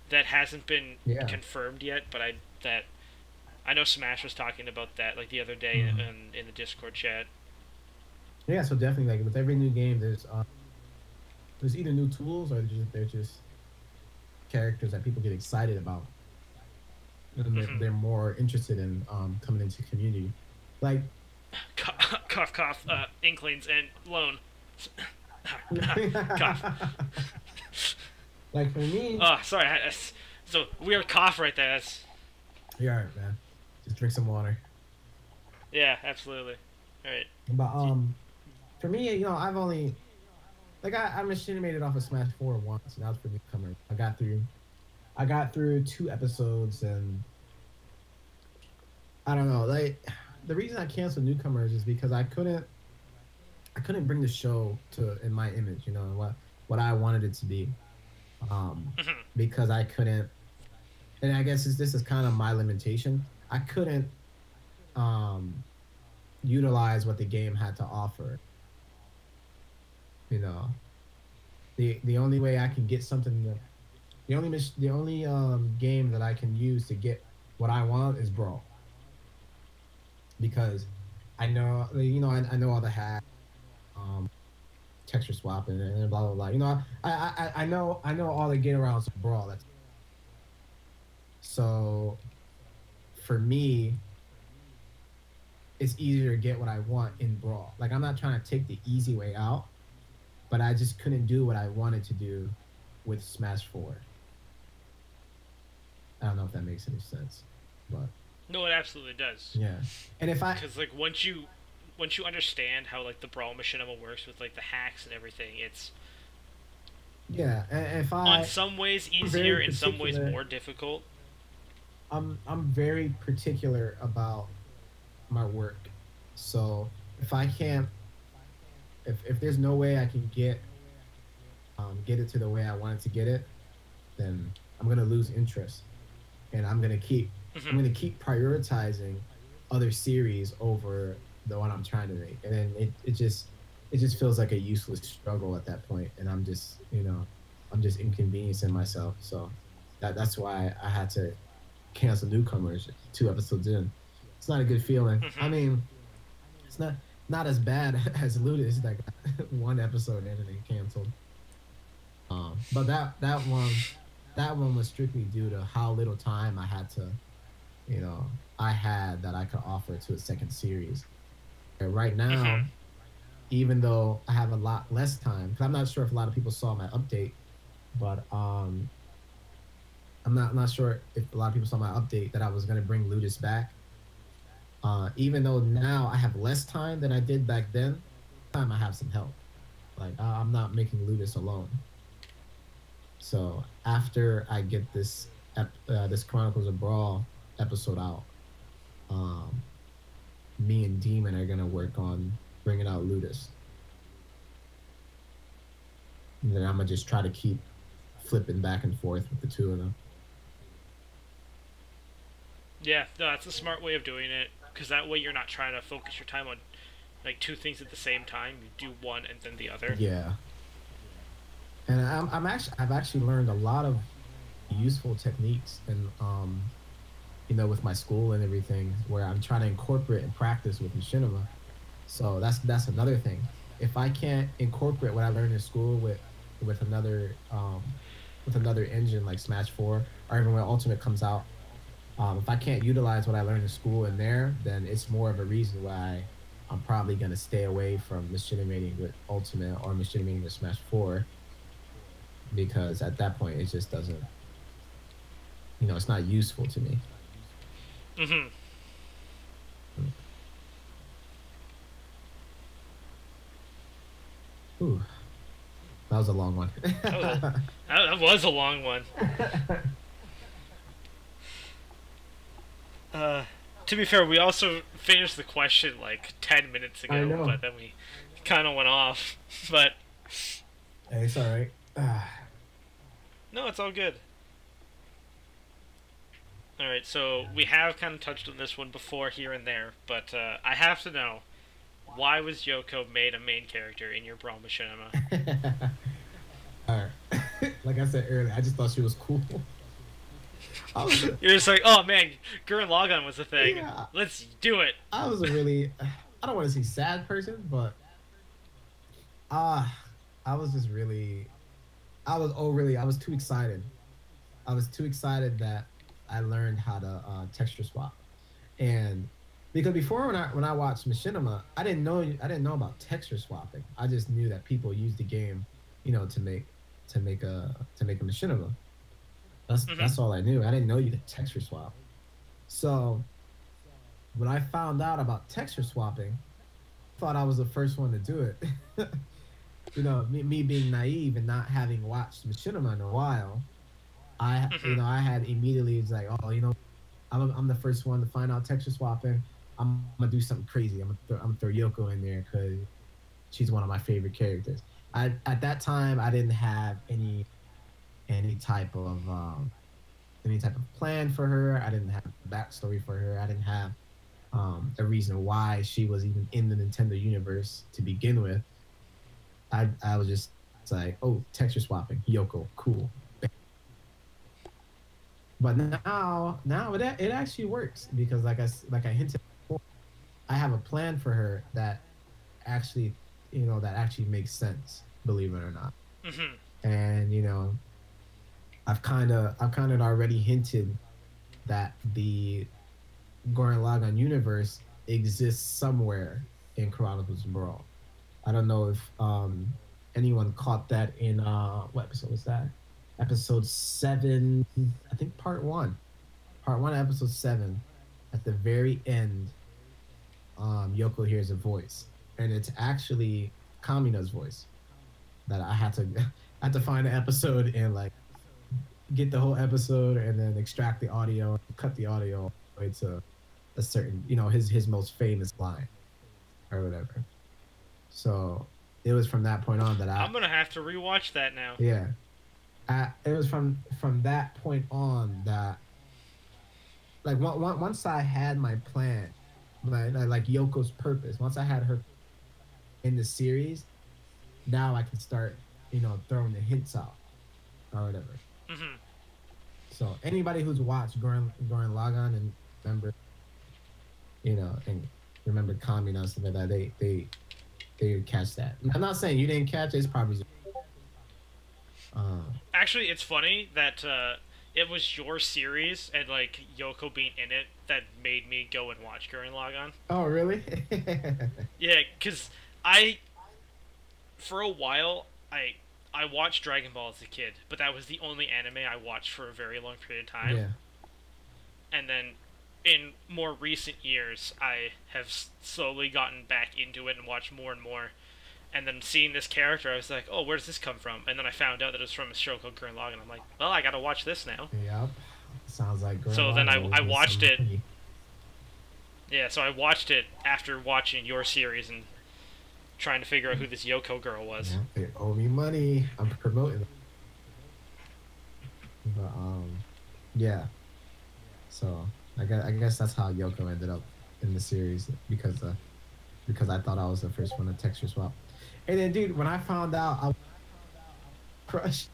That hasn't been confirmed yet, but I know Smash was talking about that like the other day in the Discord chat. Yeah, so definitely like with every new game, there's either new tools or they're just characters that people get excited about. And they're more interested in coming into community. Like cough, cough, Inklings and Lone. Cough. Like for me. Oh, sorry. So weird cough right there. You're alright, man. Just drink some water. Yeah, absolutely. All right. But for me, you know, I've only I machinimated off of Smash 4 once, and that was for newcomer. I got through 2 episodes, and I don't know. Like the reason I canceled newcomers is because I couldn't bring the show to in my image, you know, what I wanted it to be. Because I couldn't, and I guess this is kind of my limitation. I couldn't utilize what the game had to offer. You know, the only way I can get something, the only game that I can use to get what I want is Brawl. Because I know, you know, I know all the hacks, texture swapping and blah blah blah. You know, I know all the get arounds of Brawl. So for me, it's easier to get what I want in Brawl. Like I'm not trying to take the easy way out, but I just couldn't do what I wanted to do with Smash 4. I don't know if that makes any sense, but no, it absolutely does. Yeah, and because like once you understand how like the Brawl Machinima works with like the hacks and everything, it's and if on some ways easier, in some ways more difficult. I'm very particular about my work, so if I can't, if there's no way I can get it to the way I wanted to get it, then I'm gonna lose interest, and I'm gonna keep prioritizing other series over the one I'm trying to make, and then it just feels like a useless struggle at that point, and I'm just inconveniencing myself. So that's why I had to cancel newcomers 2 episodes in. It's not a good feeling. I mean, it's not as bad as Ludus that got 1 episode in and then canceled. But that one was strictly due to how little time I had that I could offer to a second series. And right now, even though I have a lot less time, because I'm not sure if a lot of people saw my update, but I'm not sure if a lot of people saw my update that I was going to bring Ludus back. Even though now I have less time than I did back then, I have some help. Like I'm not making Ludus alone. So after I get this Chronicles of Brawl episode out, me and Demon are gonna work on bringing out Ludus. And then I'm gonna just try to keep flipping back and forth with the 2 of them. Yeah, no, that's a smart way of doing it, because that way you're not trying to focus your time on like 2 things at the same time. You do one and then the other. Yeah. And I've actually learned a lot of useful techniques, and with my school and everything, where I'm trying to incorporate and practice with Machinima. So that's another thing. If I can't incorporate what I learned in school with with another engine like Smash 4, or even when Ultimate comes out, if I can't utilize what I learned in school in there, then it's more of a reason why I'm probably gonna stay away from machinimating with Ultimate or machinimating with Smash 4, because at that point it just doesn't, it's not useful to me. Mm-hmm. Ooh, that was a long one. That was a long one. To be fair, we also finished the question like 10 minutes ago, but then we kind of went off. But hey, it's all right. No, it's all good. All right, so we have kind of touched on this one before here and there, but I have to know, why was Yoko made a main character in your Brawl Machinima? Alright. Like I said earlier, I just thought she was cool. You're just like, oh man, Gurren Lagann was a thing. Yeah. Let's do it. I was a really, I don't want to say sad person, but I was just really, I was too excited. I was too excited that I learned how to texture swap. And because before when I watched Machinima, I didn't know about texture swapping. I just knew that people used the game, to make a Machinima. That's all I knew. I didn't know you could texture swap. So when I found out about texture swapping, I thought I was the first one to do it. Me being naive and not having watched Machinima in a while, I had immediately was like, oh, I'm the first one to find out texture swapping. I'm gonna do something crazy. I'm gonna throw Yoko in there because she's one of my favorite characters. At that time, I didn't have any type of plan for her. I didn't have a backstory for her. I didn't have a reason why she was even in the Nintendo universe to begin with. I was just like, oh, texture swapping, Yoko, cool. But now it actually works because like I hinted before, I have a plan for her that actually makes sense, believe it or not. Mm-hmm. And I've kind of already hinted that the Gurren Lagann universe exists somewhere in Chronicles of Brawl. I don't know if anyone caught that in what episode was that? Episode 7, I think part 1. Part 1, episode 7. At the very end, Yoko hears a voice, and it's actually Kamina's voice. That I had to find an episode and like get the whole episode and then extract the audio, cut the audio all the way to a certain, his most famous line or whatever. So it was from that point on that I'm gonna have to rewatch that now. Yeah. It was from that point on that, like, once I had my plan, like Yoko's purpose, once I had her in the series, now I can start, throwing the hints out or whatever. Mm-hmm. So anybody who's watched Gurren Lagann and remember Kamina and stuff like that, they would catch that. I'm not saying you didn't catch it. It's probably actually, it's funny that it was your series and like Yoko being in it that made me go and watch Gurren Lagann. Oh, really? Yeah, because for a while, I watched Dragon Ball as a kid, but that was the only anime I watched for a very long period of time. Yeah. And then in more recent years, I have slowly gotten back into it and watched more and more. And then seeing this character, I was like, oh, where does this come from? And then I found out that it was from a show called Gurren Lagann. I'm like, well, I gotta watch this now. Yep. Sounds like Gurren So then I watched it. Money. Yeah, so I watched it after watching your series and trying to figure out who this Yoko girl was. Yeah, they owe me money. I'm promoting them. But, yeah. So, I guess that's how Yoko ended up in the series, because I thought I was the first one to texture swap. And then, dude, when I found out, I was crushed.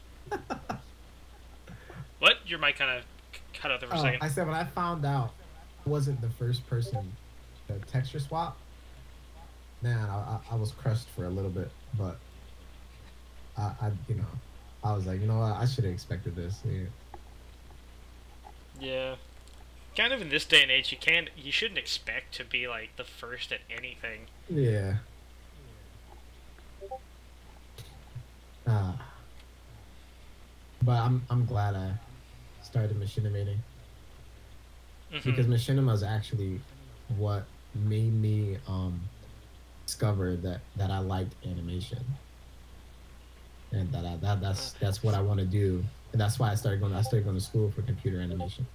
What? Your mic kind of cut out there for a second. I said when I found out I wasn't the first person to texture swap, man, I was crushed for a little bit. But you know, I was like, you know what, I should have expected this. Yeah. Yeah. Kind of in this day and age, you shouldn't expect to be like the first at anything. Yeah. Uh, but I'm glad I started machinimating because machinima is actually what made me discover that I liked animation and that's what I want to do, and that's why I started going to school for computer animation.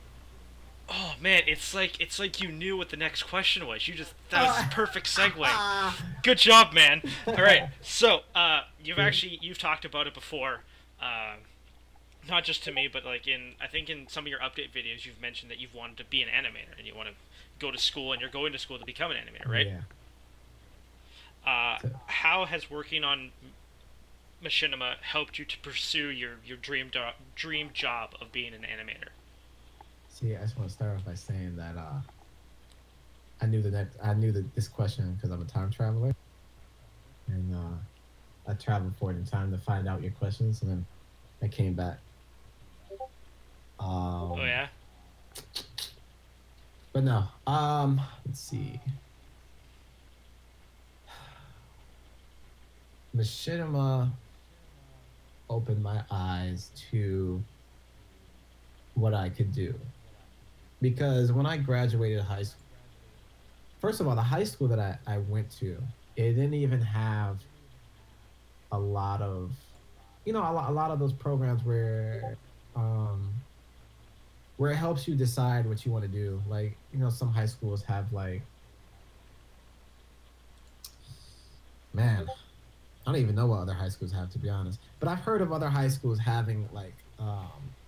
Oh man, it's like you knew what the next question was. That was a perfect segue. Good job, man. All right, so you've talked about it before, not just to me, but like I think in some of your update videos, you've mentioned that you've wanted to be an animator and you want to go to school, and you're going to school to become an animator, right? Yeah. How has working on Machinima helped you to pursue your dream job of being an animator? See, I just want to start off by saying that I knew this question because I'm a time traveler, and I traveled forward in time to find out your questions, and then I came back. Oh yeah. But no, let's see. Machinima opened my eyes to what I could do. Because when I graduated high school, first of all, the high school that I went to, it didn't even have a lot of, a lot of those programs where it helps you decide what you want to do. Like, some high schools have like, man, I don't even know what other high schools have, to be honest. But I've heard of other high schools having like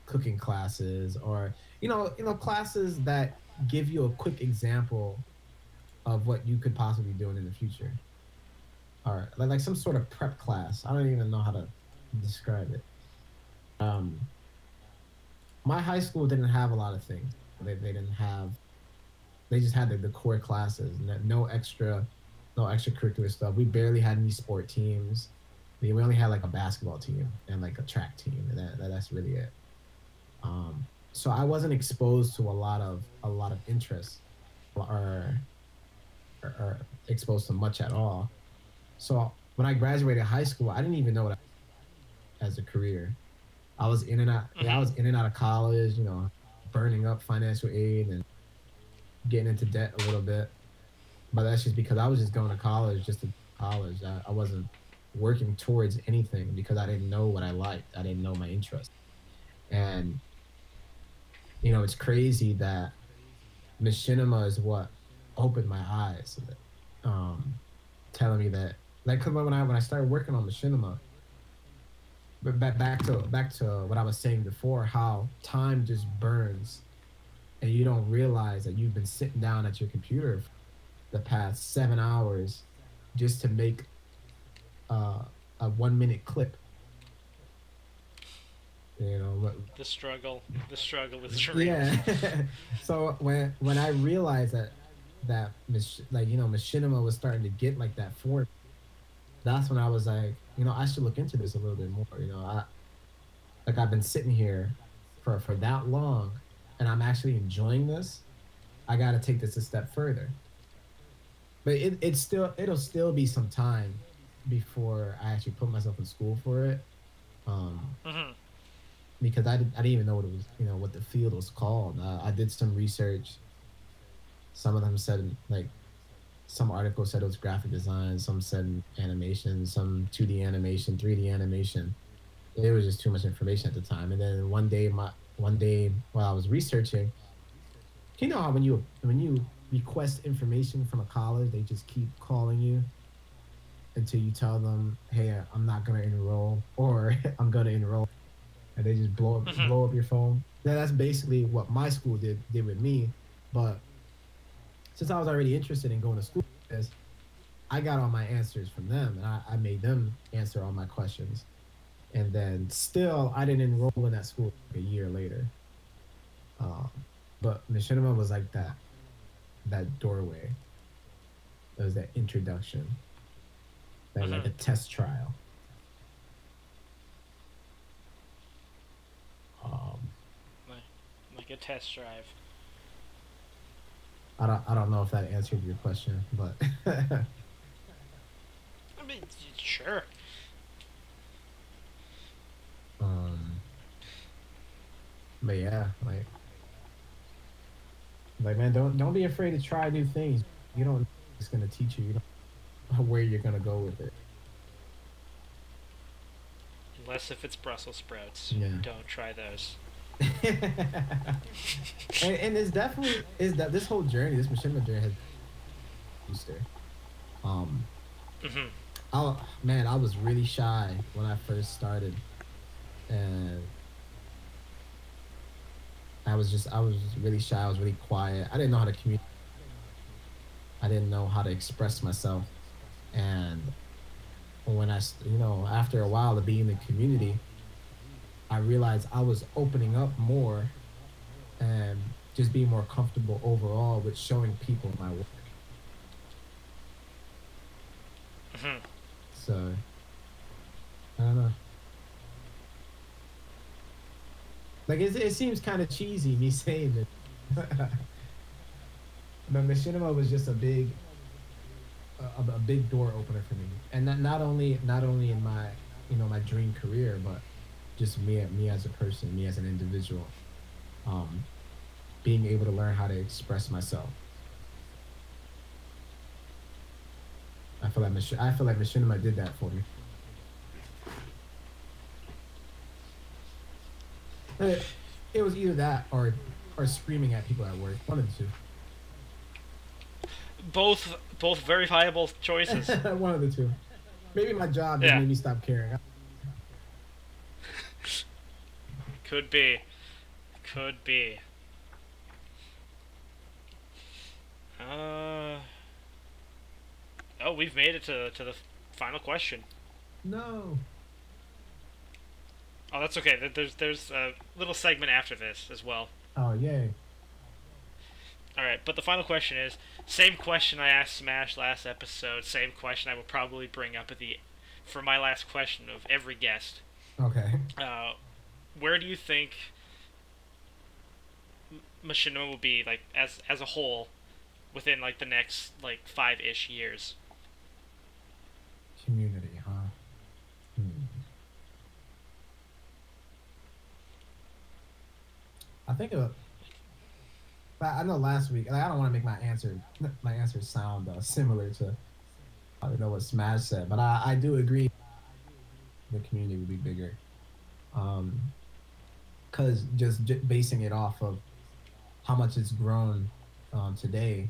cooking classes, or classes that give you a quick example of what you could possibly be doing in the future, or like some sort of prep class. I don't even know how to describe it. My high school didn't have a lot of things. They didn't have. They just had the core classes, no extracurricular stuff. We barely had any sport teams. We only had like a basketball team and like a track team, and that's really it. So I wasn't exposed to a lot of interest, or exposed to much at all. So when I graduated high school, I didn't even know what as a career. I was in and out. Yeah, I was in and out of college. Burning up financial aid and getting into debt a little bit. But that's just because I was just going to college just to college. I wasn't working towards anything because I didn't know what I liked. I didn't know my interest. And it's crazy that Machinima is what opened my eyes, telling me that, like, cause when I started working on Machinima, but back to what I was saying before, how time just burns, and you don't realize that you've been sitting down at your computer for the past 7 hours just to make a 1 minute clip. The struggle is real. Yeah. So when I realized that Machinima was starting to get like that form, that's when I was like, I should look into this a little bit more. I've been sitting here for that long, and I'm actually enjoying this. I got to take this a step further. But it'll still be some time before I actually put myself in school for it. Because I didn't even know what it was, what the field was called. I did some research. Some of them said, like, some articles said it was graphic design, some said animation, some 2D animation, 3D animation. It was just too much information at the time. And then one day while I was researching, how when you request information from a college, they just keep calling you until you tell them, hey, I'm not going to enroll, or I'm going to enroll. And they just blow up your phone. That's basically what my school did with me. But since I was already interested in going to school, I got all my answers from them, and I made them answer all my questions. And then still, I didn't enroll in that school a year later. But Machinima was like that doorway. It was that introduction, like a test trial. like a test drive. I don't know if that answered your question, but I mean, sure. But yeah, like man, don't be afraid to try new things. You don't know it's gonna teach you. You don't know where you're gonna go with it. Unless if it's Brussels sprouts. Yeah. Don't try those. and it's definitely is that this whole journey, this Machinima journey has booster. I was really shy when I first started, and I was really shy. I was really quiet. I didn't know how to communicate. I didn't know how to express myself, and when after a while of being in the community, I realized I was opening up more and just being more comfortable overall with showing people my work. So, I don't know. Like, it seems kind of cheesy, me saying it. But Machinima was just a big door opener for me. And not only in my, my dream career, but just me as a person, me as an individual, being able to learn how to express myself. I feel like Machinima did that for me. It was either that or screaming at people at work. One of the two. Both very viable choices. One of the two. Maybe my job just made me stop caring. Could be. Oh, we've made it to the final question. No. Oh, that's okay. There's a little segment after this as well. Oh, yay. Alright, but the final question is, same question I asked Smash last episode, same question I will probably bring up for my last question of every guest. Okay. Where do you think Machinima will be, like, as a whole, within, like, the next, like, 5-ish years? Community, huh? I think I know last week, I don't want to make my answer sound similar to what Smash said, but I do agree the community would be bigger. Because just basing it off of how much it's grown today,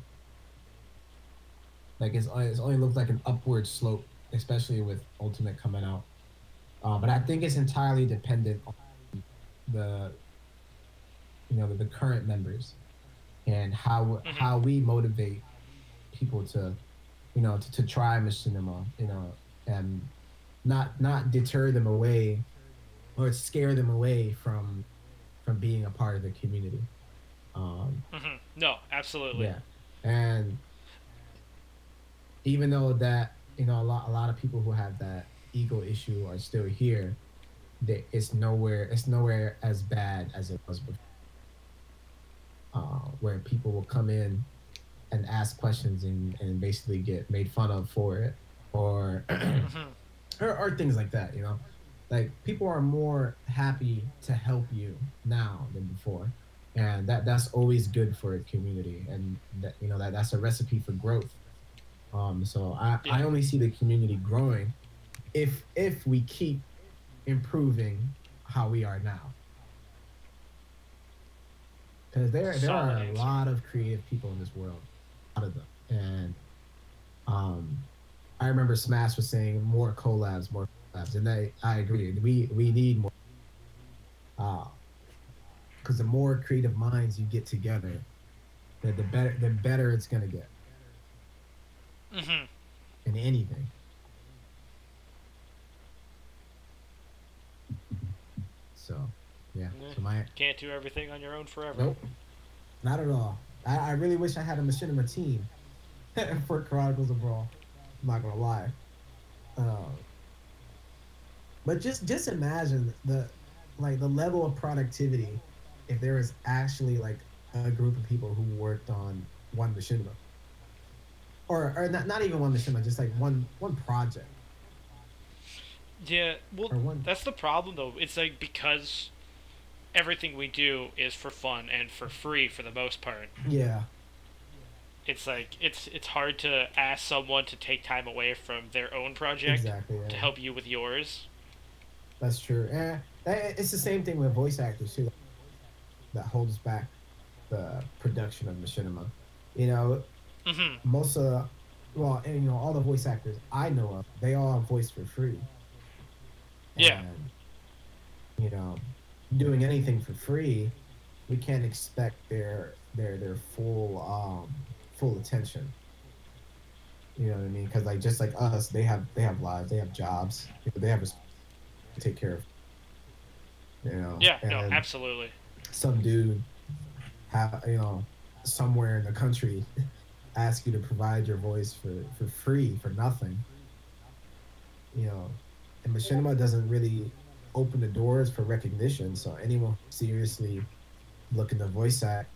like it's only looked like an upward slope, especially with Ultimate coming out. But I think it's entirely dependent on the current members and how we motivate people to try Machinima, and not deter them away or scare them away from being a part of the community. No, absolutely. Yeah, and even though that a lot of people who have that ego issue are still here, it's nowhere as bad as it was before. Where people will come in and ask questions and basically get made fun of for it, or or things like that. Like people are more happy to help you now than before, and that's always good for a community, and that's a recipe for growth. So I only see the community growing if we keep improving how we are now. Because there are a lot of creative people in this world, a lot of them, and I remember Smash was saying more collabs, and I agree. We need more, because the more creative minds you get together, the better it's gonna get. In anything. So. Yeah. So can't do everything on your own forever. Nope. Not at all. I really wish I had a Machinima team for Chronicles of Brawl. I'm not gonna lie. But just imagine the level of productivity if there was actually like a group of people who worked on one machinima, or not even one machinima, just like one project. Yeah, well, that's the problem though. It's like because everything we do is for fun and for free for the most part. Yeah. It's like it's hard to ask someone to take time away from their own project to help you with yours. That's true. And it's the same thing with voice actors too. That holds back the production of machinima. You know, most of, well, and you know, all the voice actors I know of, they all voice for free. Yeah. And, you know, doing anything for free, we can't expect their full attention. You know what I mean? Because like just like us, they have lives, they have jobs, they have to take care of. You know. Yeah. No. Absolutely. Some dude, somewhere in the country, ask you to provide your voice for free for nothing. You know, and machinima doesn't really open the doors for recognition. So anyone seriously looking to voice act,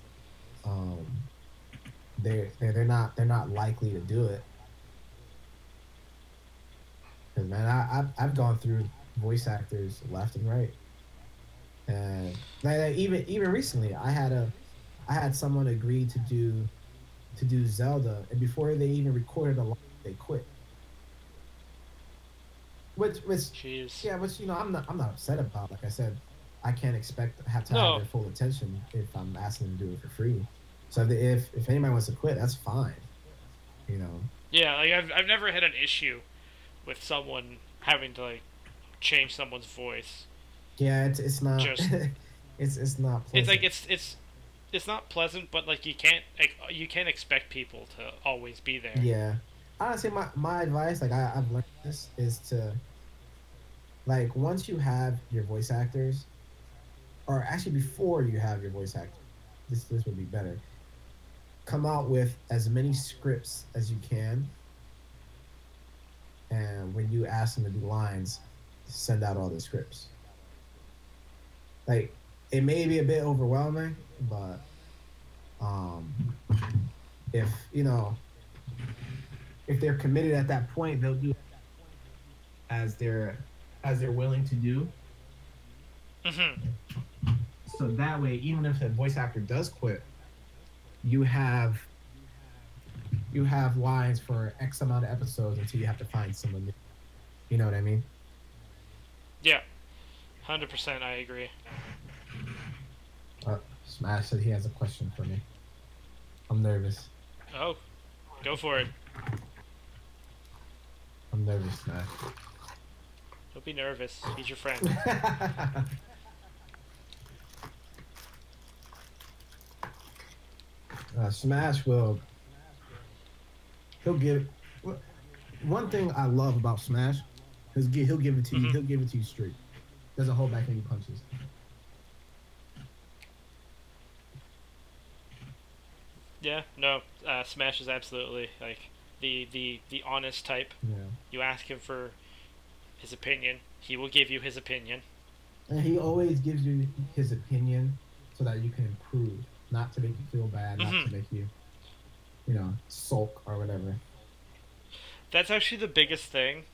they're not likely to do it. Cause man, I've gone through voice actors left and right, and like, even recently, I had someone agree to do Zelda, and before they even recorded a line, they quit. Which Jeez. Yeah, which you know I'm not upset about. Like I said, I can't expect to have their full attention if I'm asking them to do it for free. So if anybody wants to quit, that's fine. You know. Yeah, like I've never had an issue with someone having to like change someone's voice. Yeah, it's not. Just, it's not. Pleasant. It's like it's not pleasant, but like you can't expect people to always be there. Yeah, honestly, my advice, like I've learned this, is to like once you have your voice actors, or actually before you have your voice actor, this would be better. Come out with as many scripts as you can, and when you ask them to do lines, send out all the scripts. Like it may be a bit overwhelming, but if if they're committed at that point, they'll do as they're willing to do. So that way, even if the voice actor does quit, you have lines for X amount of episodes until you have to find someone new. You know what I mean? Yeah, 100%. I agree. Smash said he has a question for me. I'm nervous. Oh, go for it. I'm nervous, Smash. Don't be nervous. He's your friend. Smash he'll give. One thing I love about Smash is he'll give it to you. He'll give it to you straight. Doesn't hold back any punches. Yeah, no, Smash is absolutely like the honest type. Yeah. You ask him for his opinion, he will give you his opinion. And he always gives you his opinion so that you can improve, not to make you feel bad, not to make you, sulk or whatever. That's actually the biggest thing.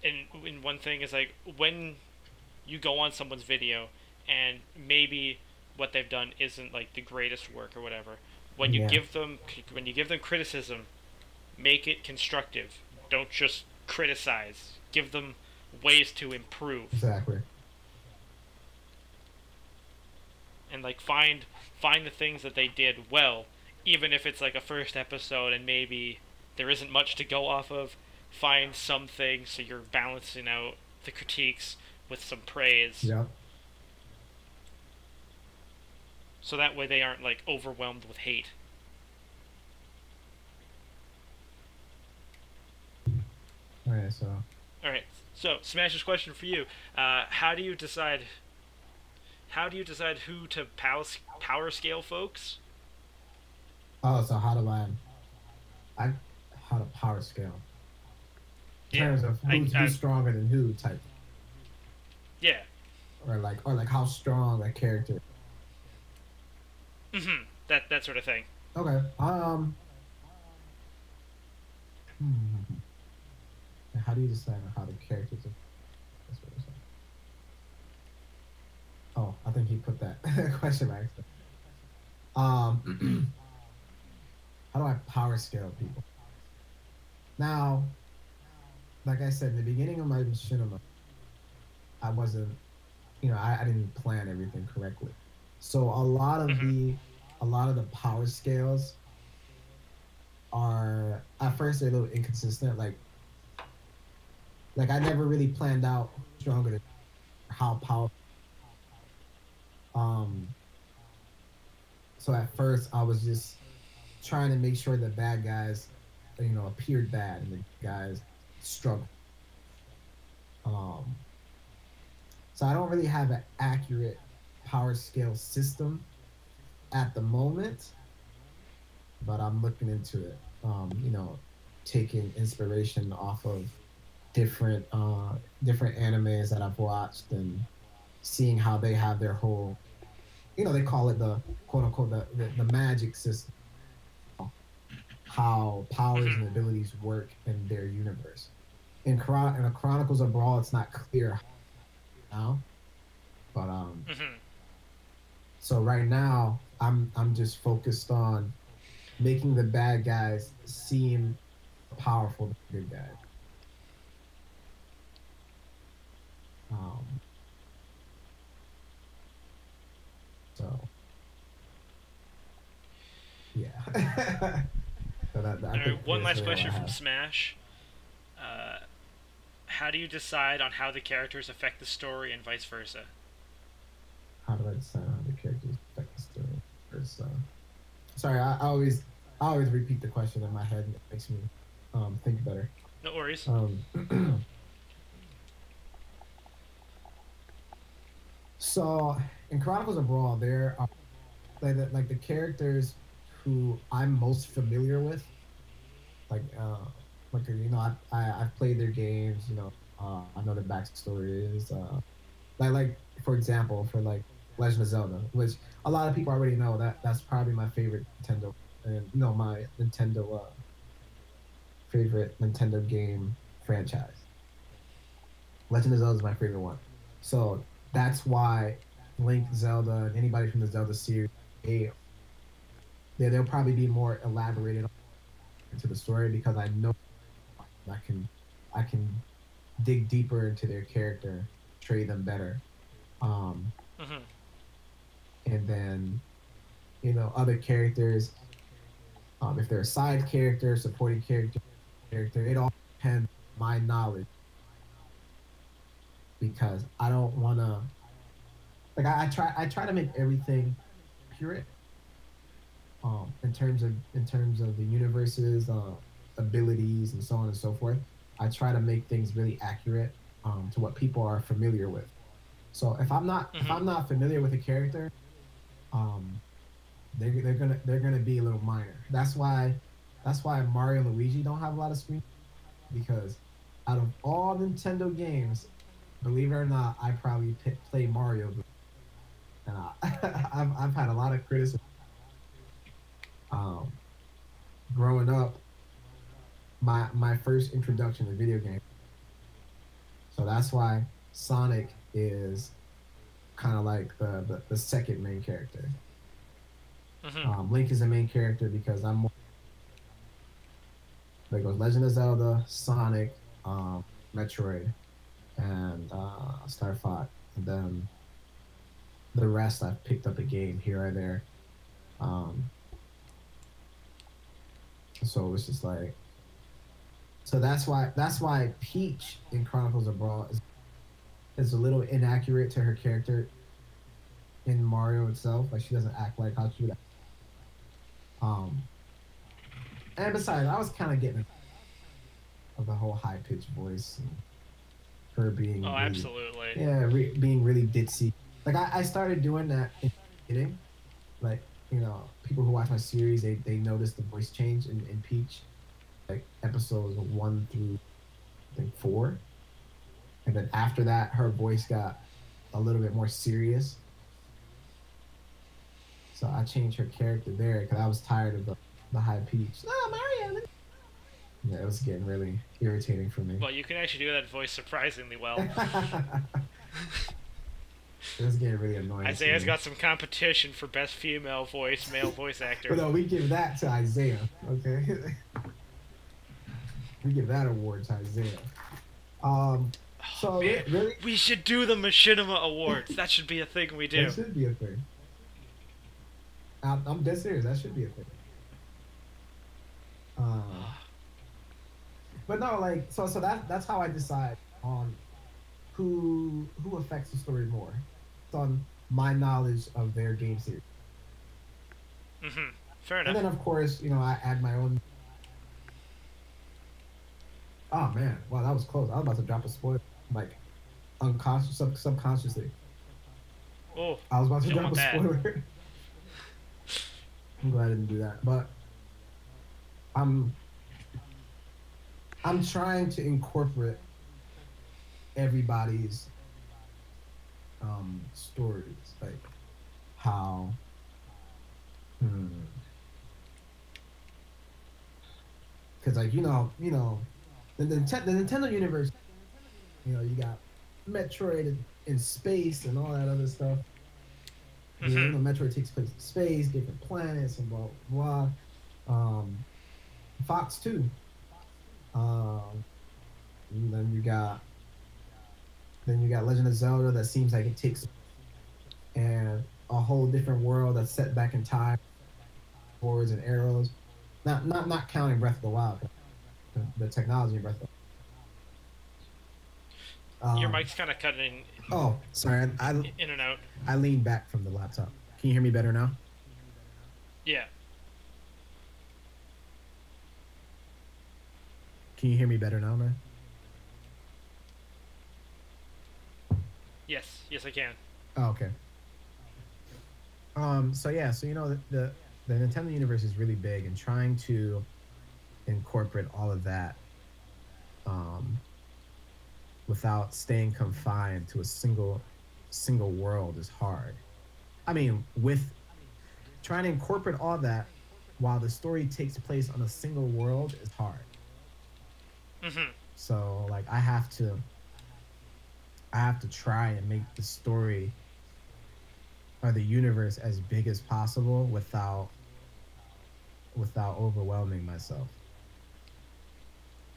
And one thing is like when you go on someone's video and maybe what they've done isn't like the greatest work or whatever. When you give them criticism, make it constructive. Don't just criticize. Give them ways to improve. Exactly. And like find the things that they did well, even if it's like a first episode and maybe there isn't much to go off of. Find something so you're balancing out the critiques with some praise. Yeah. So that way they aren't like overwhelmed with hate. Alright, so Smash's question for you: how do you decide who to power scale folks? Oh, so how to power scale? In terms of who's stronger than who type. Yeah. or how strong a character. That sort of thing. Okay. How do you decide on how the characters are? That's what it's like. Oh, I think he put that question back. How do I power scale people? Now, like I said, in the beginning of my machinima, I wasn't, I didn't plan everything correctly. So a lot of the power scales are at first they're a little inconsistent. Like I never really planned out stronger than how powerful. So at first I was just trying to make sure the bad guys, appeared bad and the guys struggled. So I don't really have an accurate power scale system at the moment, but I'm looking into it. Taking inspiration off of different animes that I've watched and seeing how they have their whole, they call it the quote unquote the magic system, how powers and abilities work in their universe. In the Chronicles of Brawl, it's not clear now, but so right now I'm just focused on making the bad guys seem powerful to the good guys. So yeah. So one last question from Smash. How do you decide on how the characters affect the story and vice versa? How do I decide on how the characters affect the story and vice versa? Sorry, I always repeat the question in my head and it makes me think better. No worries. So in Chronicles of Brawl, there are like the characters who I'm most familiar with. I've played their games. I know their backstory is. Like for example, for like Legend of Zelda, which a lot of people already know that's probably my favorite Nintendo, and my Nintendo favorite Nintendo game franchise. Legend of Zelda is my favorite one, so that's why Link, Zelda, and anybody from the Zelda series, they'll probably be more elaborated into the story because I know I can dig deeper into their character, portray them better. And then, other characters, if they're a side character, supporting character, it all depends on my knowledge. Because I don't want to, I try to make everything accurate. In terms of the universes, abilities, and so on and so forth. I try to make things really accurate to what people are familiar with. So if I'm not familiar with a character, they're gonna be a little minor. That's why Mario and Luigi don't have a lot of screen, because out of all Nintendo games, believe it or not, I probably play Mario, and I've had a lot of criticism. Growing up, my first introduction to video games. So that's why Sonic is kind of like the second main character. Link is the main character because I'm more. There goes Legend of Zelda, Sonic, Metroid, and Star Fox, and then the rest I've picked up a game here or there. So it's just like, so that's why Peach in Chronicles of Brawl is a little inaccurate to her character in Mario itself. Like, she doesn't act like how she would. And besides, I was kind of getting of the whole high pitched voice and her being really, absolutely, being really ditzy. Like I started doing that in the beginning. Like, people who watch my series, they notice the voice change in Peach, like episodes 1 through I think 4, and then after that her voice got a little bit more serious. So I changed her character there because I was tired of the high pitch. Oh, Mario! Yeah, it was getting really irritating for me. Well, you can actually do that voice surprisingly well. It was getting really annoying. Isaiah's got some competition for best female voice, male voice actor. But no, we give that to Isaiah, okay? We give that award to Isaiah. So man, really, we should do the Machinima Awards. That should be a thing we do. That should be a thing. I'm dead serious. That should be a thing. But no, like so that's how I decide on who affects the story more. It's on my knowledge of their game series. Fair enough. And then of course, I add my own. Oh man, wow, that was close. I was about to drop a spoiler, like unconscious, subconsciously. Oh, I was about to drop a spoiler. I'm glad I didn't do that, but I'm trying to incorporate everybody's stories, like how because like the Nintendo universe, you got Metroid in space and all that other stuff. Metroid takes place in space, different planets, and blah blah blah. Fox too. And then you got Legend of Zelda that seems like it takes and a whole different world that's set back in time, swords and arrows. Not counting Breath of the Wild, the technology in Breath of the Wild. Your mic's kind of cutting. Oh, sorry. In and out. I leaned back from the laptop. Can you hear me better now? Yeah. Can you hear me better now, man? Yes, I can. Oh, okay. So the Nintendo universe is really big, and trying to incorporate all of that, without staying confined to a single world is hard. I mean, with trying to incorporate all that while the story takes place on a single world is hard. So like I have to try and make the story or the universe as big as possible without overwhelming myself.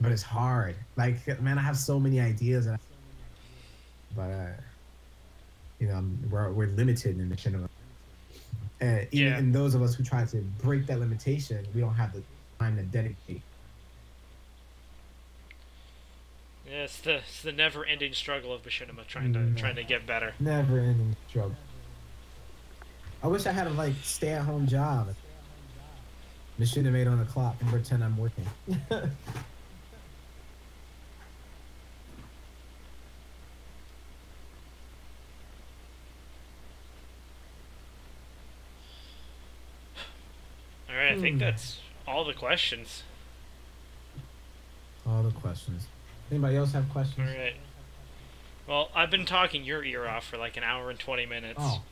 But it's hard. Like, man, I have so many ideas, but we're limited in Machinima. And even those of us who try to break that limitation, we don't have the time to dedicate. Yeah, it's the never-ending struggle of Machinima trying to get better. Never-ending struggle. I wish I had a stay-at-home job. Machinima 8 on the clock and pretend I'm working. All right, I think that's all the questions. All the questions. Anybody else have questions? All right. Well, I've been talking your ear off for like an hour and 20 minutes. Oh.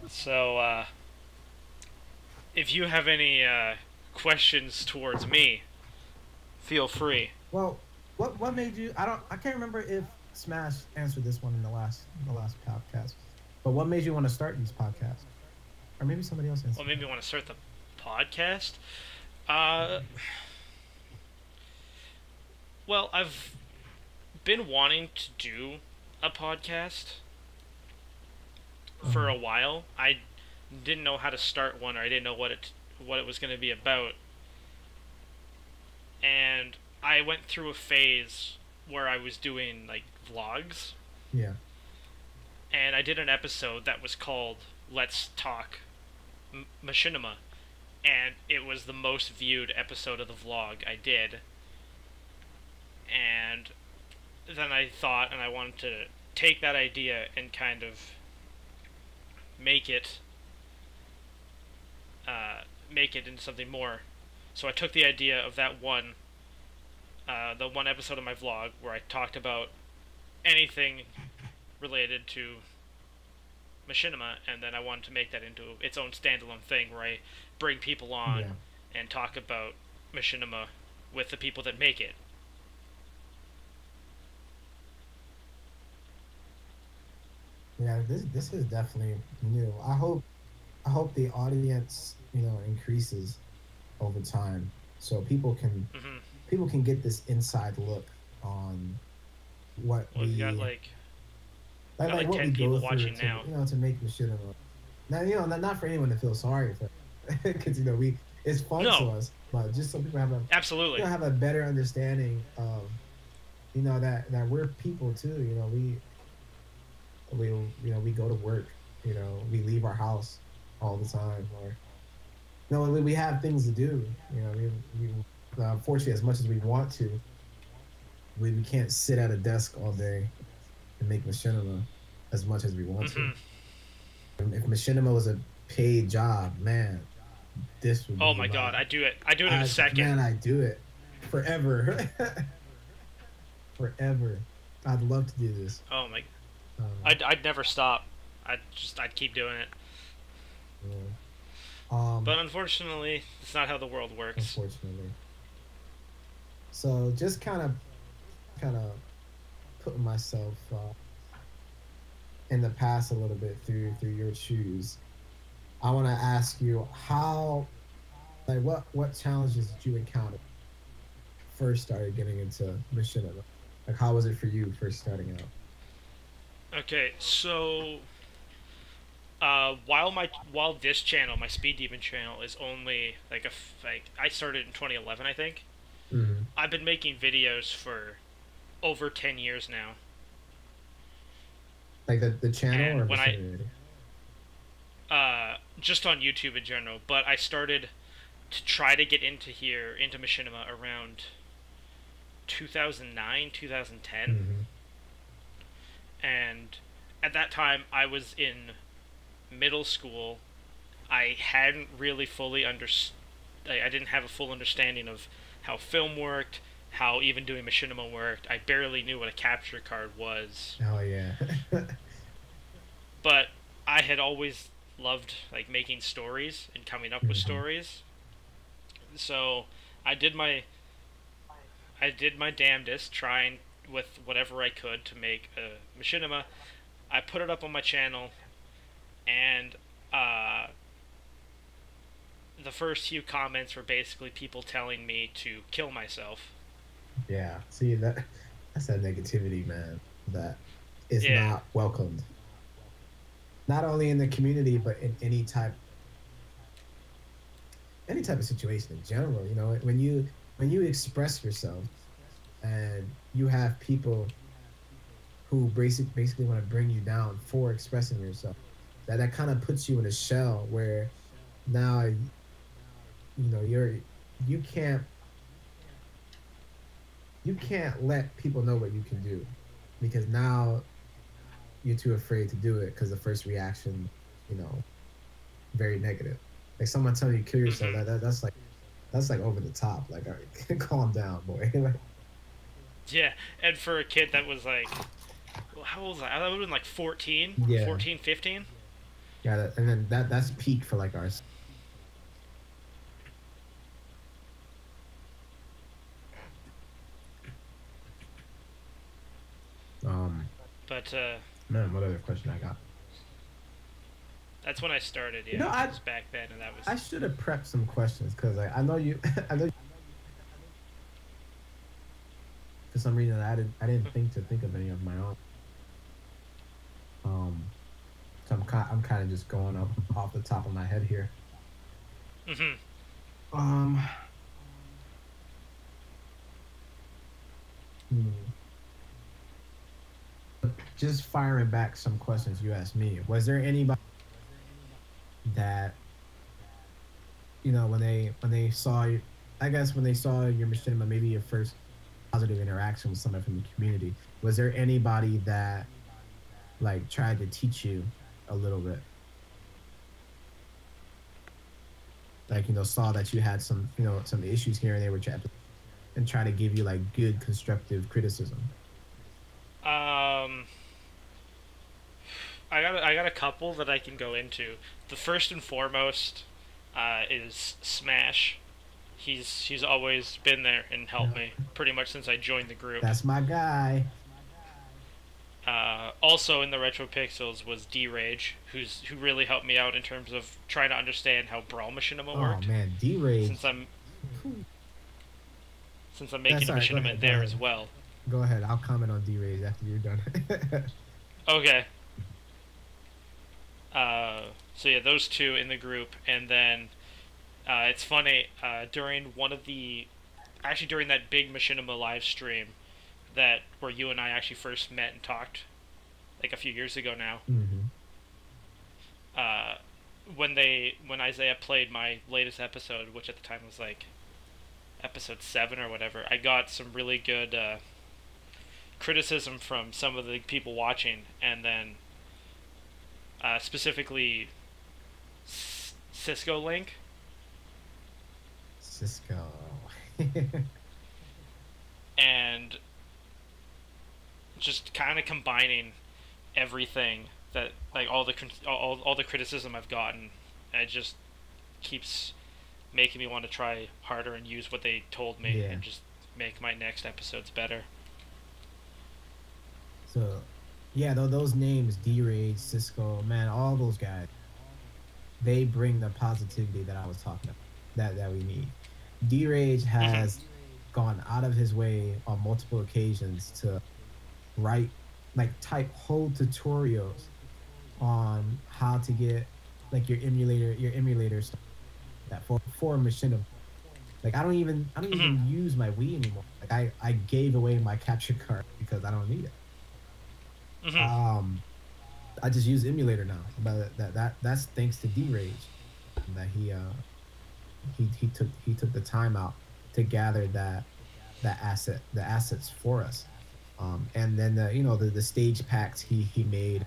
So, if you have any questions towards me, feel free. Well, what made you? I can't remember if Smash answered this one in the last podcast. But what made you want to start these podcasts? Or maybe somebody else answered. What made me want to start the podcast? Well, I've been wanting to do a podcast for a while. I didn't know how to start one, or I didn't know what it was going to be about. And I went through a phase where I was doing like vlogs. Yeah. And I did an episode that was called Let's Talk Machinima, and it was the most viewed episode of the vlog I did. And then I thought, and I wanted to take that idea and kind of make it into something more. So I took the idea of that one episode of my vlog where I talked about anything related to Machinima, and then I wanted to make that into its own standalone thing where I bring people on and talk about Machinima with the people that make it. Yeah, this is definitely new. I hope the audience, increases over time, so people can get this inside look on what we got like what 10 we people go through watching now. to make Machinima. Now, not for anyone to feel sorry for, because it's fun to us, but just so people have absolutely have a better understanding of that we're people too. We go to work, we leave our house all the time, or we have things to do. Unfortunately, as much as we want to, we can't sit at a desk all day and make Machinima as much as we want to. If Machinima was a paid job, man, this would be oh my god, I do it in a second. Man, I do it forever. Forever. I'd love to do this. Oh my, I'd never stop. I'd keep doing it. But unfortunately, it's not how the world works. Unfortunately. So just kind of putting myself in the past a little bit through your shoes. I want to ask you what challenges did you encounter first started getting into Machinima? Like, how was it for you first starting out? Okay, so while this channel, my Speed Demon channel, is only I started in 2011, I think. Mm-hmm. I've been making videos for over 10 years now. Like the channel, and or when just on YouTube in general, but I started to try to get into Machinima around 2009, 2010. Mm-hmm. And at that time, I was in middle school. I hadn't really fully I didn't have a full understanding of how film worked, how even doing Machinima worked. I barely knew what a capture card was. Oh yeah. But I had always loved making stories and coming up with stories. So I did my damnedest trying with whatever I could to make a Machinima. I put it up on my channel, and the first few comments were basically people telling me to kill myself. Yeah, see, that's that negativity, man, that is not welcomed. Not only in the community, but in any type of situation in general. When you express yourself, and you have people who basically want to bring you down for expressing yourself, that kind of puts you in a shell where now you can't let people know what you can do, because now you're too afraid to do it because the first reaction, very negative. Like someone telling you kill yourself, that's like over the top. Like, all right, calm down, boy. Yeah, and for a kid that was how old was I? I would have been 14, 14, 15. Yeah, and then that's peak for ours. But man, what other question I got? That's when I started. Yeah, it was back then, and that was. I should have prepped some questions because I know you. For some reason, I didn't think of any of my own. So I'm kind of just going up off the top of my head here. Just firing back some questions you asked me. Was there anybody that when they saw you, I guess when they saw your Machinima, maybe your first positive interaction with somebody from the community, was there anybody that tried to teach you a little bit, saw that you had some some issues here and there with chapter and try to give you good constructive criticism? I got a couple that I can go into. The first and foremost is Smash. He's always been there and helped me pretty much since I joined the group. That's my guy. Also in the Retro Pixels was D-Rage, who really helped me out in terms of trying to understand how Brawl Machinima worked. Oh man, D-Rage. Since I'm making a machinima there as well. Go ahead. I'll comment on D-Rage after you're done. Okay. So yeah, those two in the group, and then it's funny during during that big machinima live stream where you and I actually first met and talked, like a few years ago now. Mm-hmm. When Isaiah played my latest episode, which at the time was like episode 7 or whatever, I got some really good criticism from some of the people watching, and then specifically Cisco Link. Cisco. And just kind of combining everything that, like, all the criticism I've gotten, it just keeps making me want to try harder and use what they told me and just make my next episodes better. So, yeah, those names, D-Rage, Cisco, man, all those guys, they bring the positivity that I was talking about, that we need. D-Rage has gone out of his way on multiple occasions to type whole tutorials on how to get, like, your emulator stuff that for Machinima. Like, I don't even use my Wii anymore. Like, I gave away my capture card because I don't need it. I just use emulator now, but that's thanks to D-Rage, that he took the time out to gather the assets for us, and then the stage packs he made.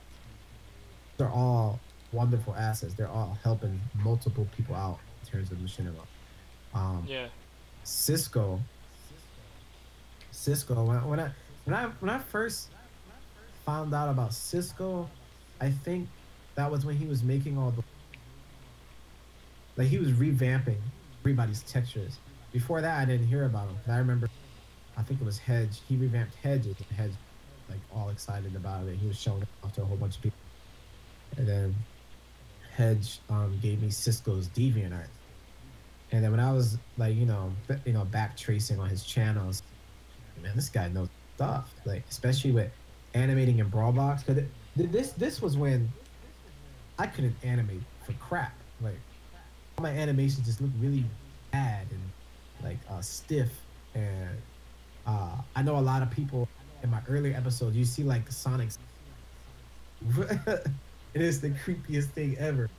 They're all wonderful assets. They're all helping multiple people out in terms of Machinima. Cisco. When I first found out about Cisco, I think that was when he was making he was revamping everybody's textures. Before that, I didn't hear about him. But I remember, I think it was Hedge. He revamped Hedges, and Hedge, like, all excited about it. He was showing it off to a whole bunch of people. And then Hedge gave me Cisco's DeviantArt. And then when I was, like, back tracing on his channels, man, this guy knows stuff. Like, especially with animating in Brawl Box. Cause this was when I couldn't animate for crap. Like, all my animations just looked really bad and, like, stiff. And I know a lot of people in my earlier episodes, you see, like, Sonic's. It is the creepiest thing ever.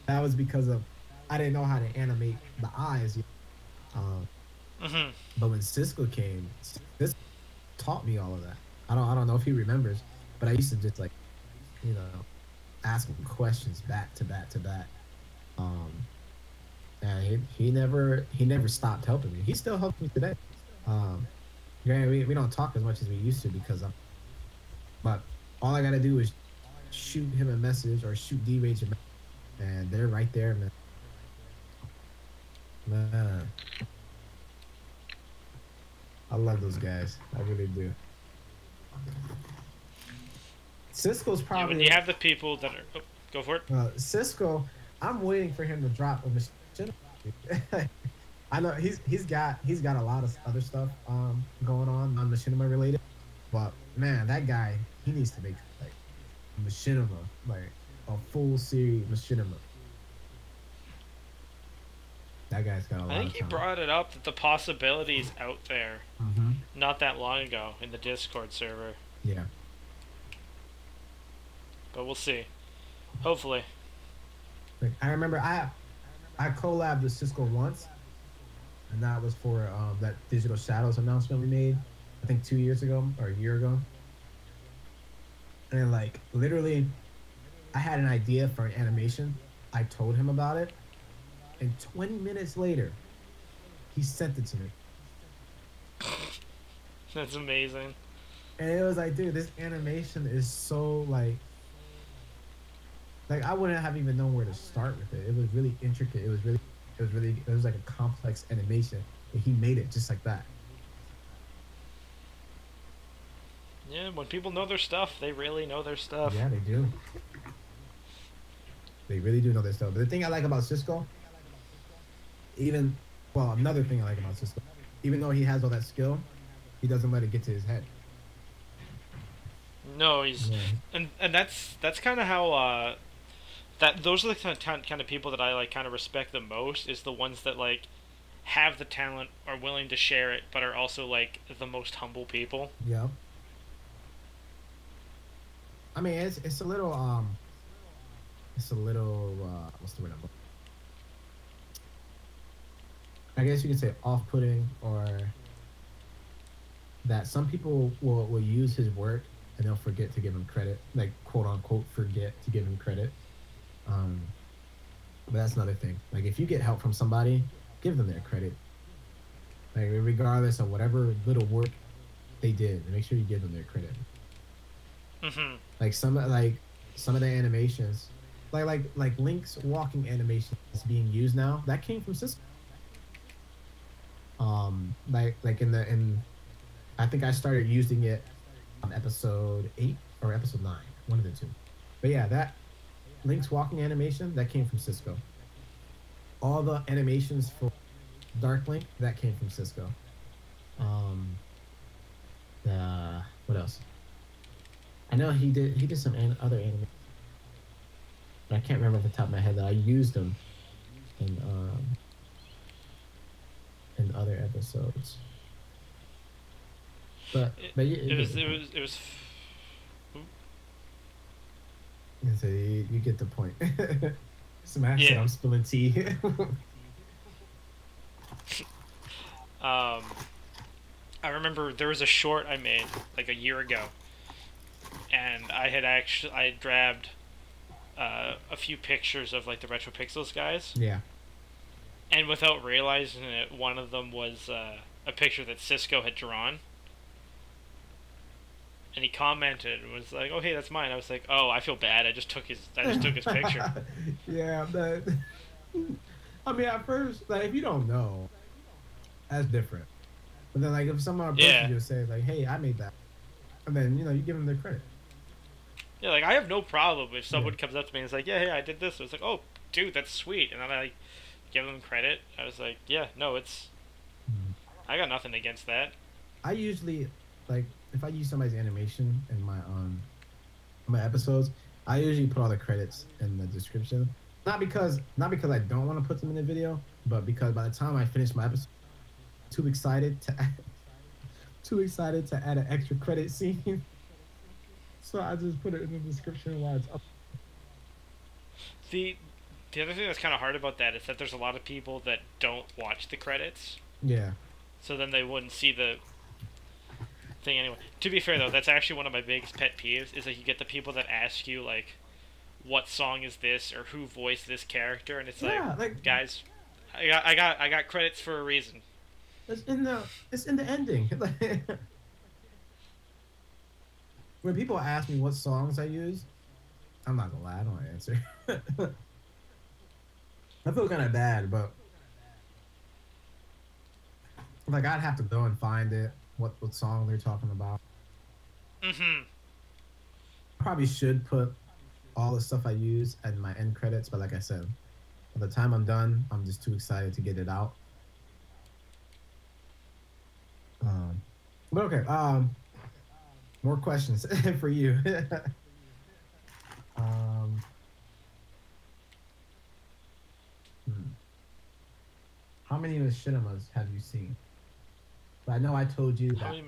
That was because of I didn't know how to animate the eyes. But when Cisco came, this taught me all of that. I don't know if he remembers, but I used to just, like, ask him questions back to back to back. And he never stopped helping me. He still helps me today. Granted, we don't talk as much as we used to but all I gotta do is shoot him a message or shoot D-Rage a message, and they're right there, man. Man, I love those guys. I really do. Cisco's probably. When you have the people that are, go for it. Cisco, I'm waiting for him to drop a machine. I know he's got a lot of other stuff going on Machinima related, but man, that guy, he needs to make, like, Machinima, like a full series Machinima. That guy's got a lot. I think he brought it up that the possibilities out there not that long ago in the Discord server. Yeah. But we'll see. Hopefully. Like, I remember I collabed with Cisco once, and that was for that Digital Shadows announcement we made, I think 2 years ago or a year ago. And, like, literally, I had an idea for an animation. I told him about it, and 20 minutes later, he sent it to me. That's amazing. And it was like, dude, this animation is so, like, Like I wouldn't have even known where to start with it. It was really intricate. It was like a complex animation, and he made it just like that. Yeah, when people know their stuff, they really know their stuff. Yeah, they do. They really do know their stuff. But the thing I like about Cisco, another thing I like about Cisco, even though he has all that skill, he doesn't let it get to his head. No, he's and that's kind of how those are the kind of people that I like kind of respect the most, is the ones that like have the talent, are willing to share it, but are also like the most humble people. Yeah. I mean, it's a little what's the word? I guess you could say off-putting, or that some people will use his work and they'll forget to give him credit, like quote unquote forget to give him credit. But that's another thing. Like if you get help from somebody, give them their credit. Like regardless of whatever little work they did, make sure you give them their credit. Mm-hmm. Like some of the animations, like Link's walking animation is being used now. That came from Cisco. Like in I think I started using it on episode 8 or episode 9, one of the two. But yeah, that Link's walking animation, that came from Cisco. All the animations for Dark Link, that came from Cisco. What else? I know he did some other animation, but I can't remember off the top of my head that I used them in other episodes. But it was. So you get the point. Smash it, I'm spilling tea. I remember there was a short I made like a year ago, and I grabbed a few pictures of like the Retro Pixels guys. Yeah. And without realizing it, one of them was a picture that Cisco had drawn. And he commented and was like, "Oh, hey, that's mine." I was like, "Oh, I feel bad. I just took his picture." Yeah, but I mean, at first, like, if you don't know, that's different. But then, like, if someone approaches you and say, like, "Hey, I made that," and then you give them their credit. Yeah, like I have no problem if someone comes up to me and is like, "Yeah, hey, I did this." I was like, "Oh, dude, that's sweet," and then I give them credit. I was like, "Yeah, no, it's." I got nothing against that. I usually like. If I use somebody's animation in my episodes, I usually put all the credits in the description. Not because I don't want to put them in the video, but because by the time I finish my episode, I'm too excited to add an extra credit scene. So I just put it in the description while it's up. The other thing that's kind of hard about that is that there's a lot of people that don't watch the credits. Yeah. So then they wouldn't see the thing anyway. To be fair though, that's actually one of my biggest pet peeves, is that you get the people that ask you like, what song is this, or who voiced this character, and it's like guys, I got credits for a reason. It's in the ending. When people ask me what songs I use, I'm not gonna lie, I don't answer. I feel kind of bad, but like I'd have to go and find it. What song they're talking about. Mm-hmm. Probably should put all the stuff I use in my end credits, but like I said, by the time I'm done, I'm just too excited to get it out. But okay, more questions for you. How many Machinimas have you seen? I know I told you that I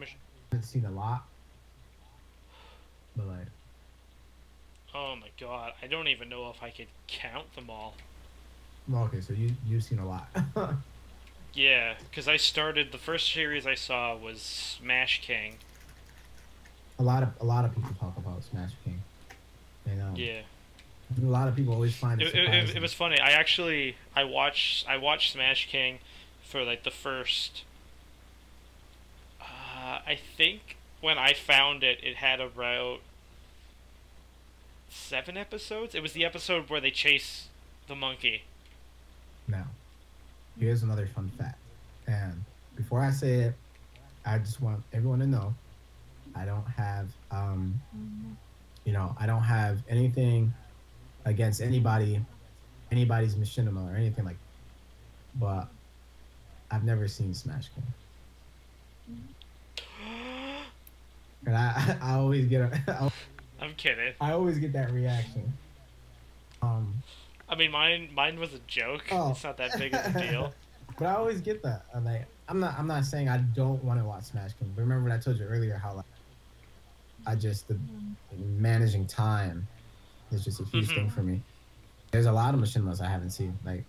haven't seen a lot, but like, oh my god, I don't even know if I could count them all. Well, okay, so you've seen a lot. Yeah, because the first series I saw was Smash King. A lot of people talk about Smash King, and yeah, a lot of people always find it. It was funny. I watched Smash King for like the first. I think when I found it, it had about 7 episodes. It was the episode where they chase the monkey. Now, here's another fun fact. And before I say it, I just want everyone to know I don't have, I don't have anything against anybody's machinima or anything like that. But I've never seen Smash King. And I always get I'm kidding. I always get that reaction. I mean, mine was a joke. Oh. It's not that big of a deal. But I always get that. I'm not saying I don't want to watch Smash King, but remember what I told you earlier how the managing time is just a huge thing for me. There's a lot of machinimas I haven't seen. Like,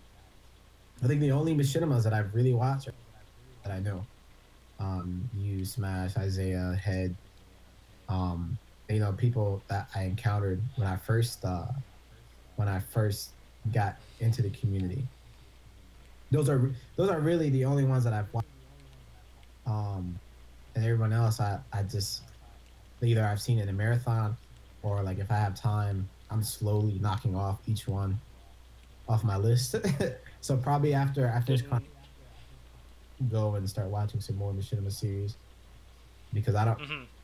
I think the only machinimas that I've really watched are that I know. You, Smash, Isaiah, Head, people that I encountered when I first got into the community. Those are really the only ones that I've watched. And everyone else, I just either I've seen in a marathon, or like if I have time, I'm slowly knocking off each one off my list. So probably after I finish, go and start watching some more Machinima series, because I don't,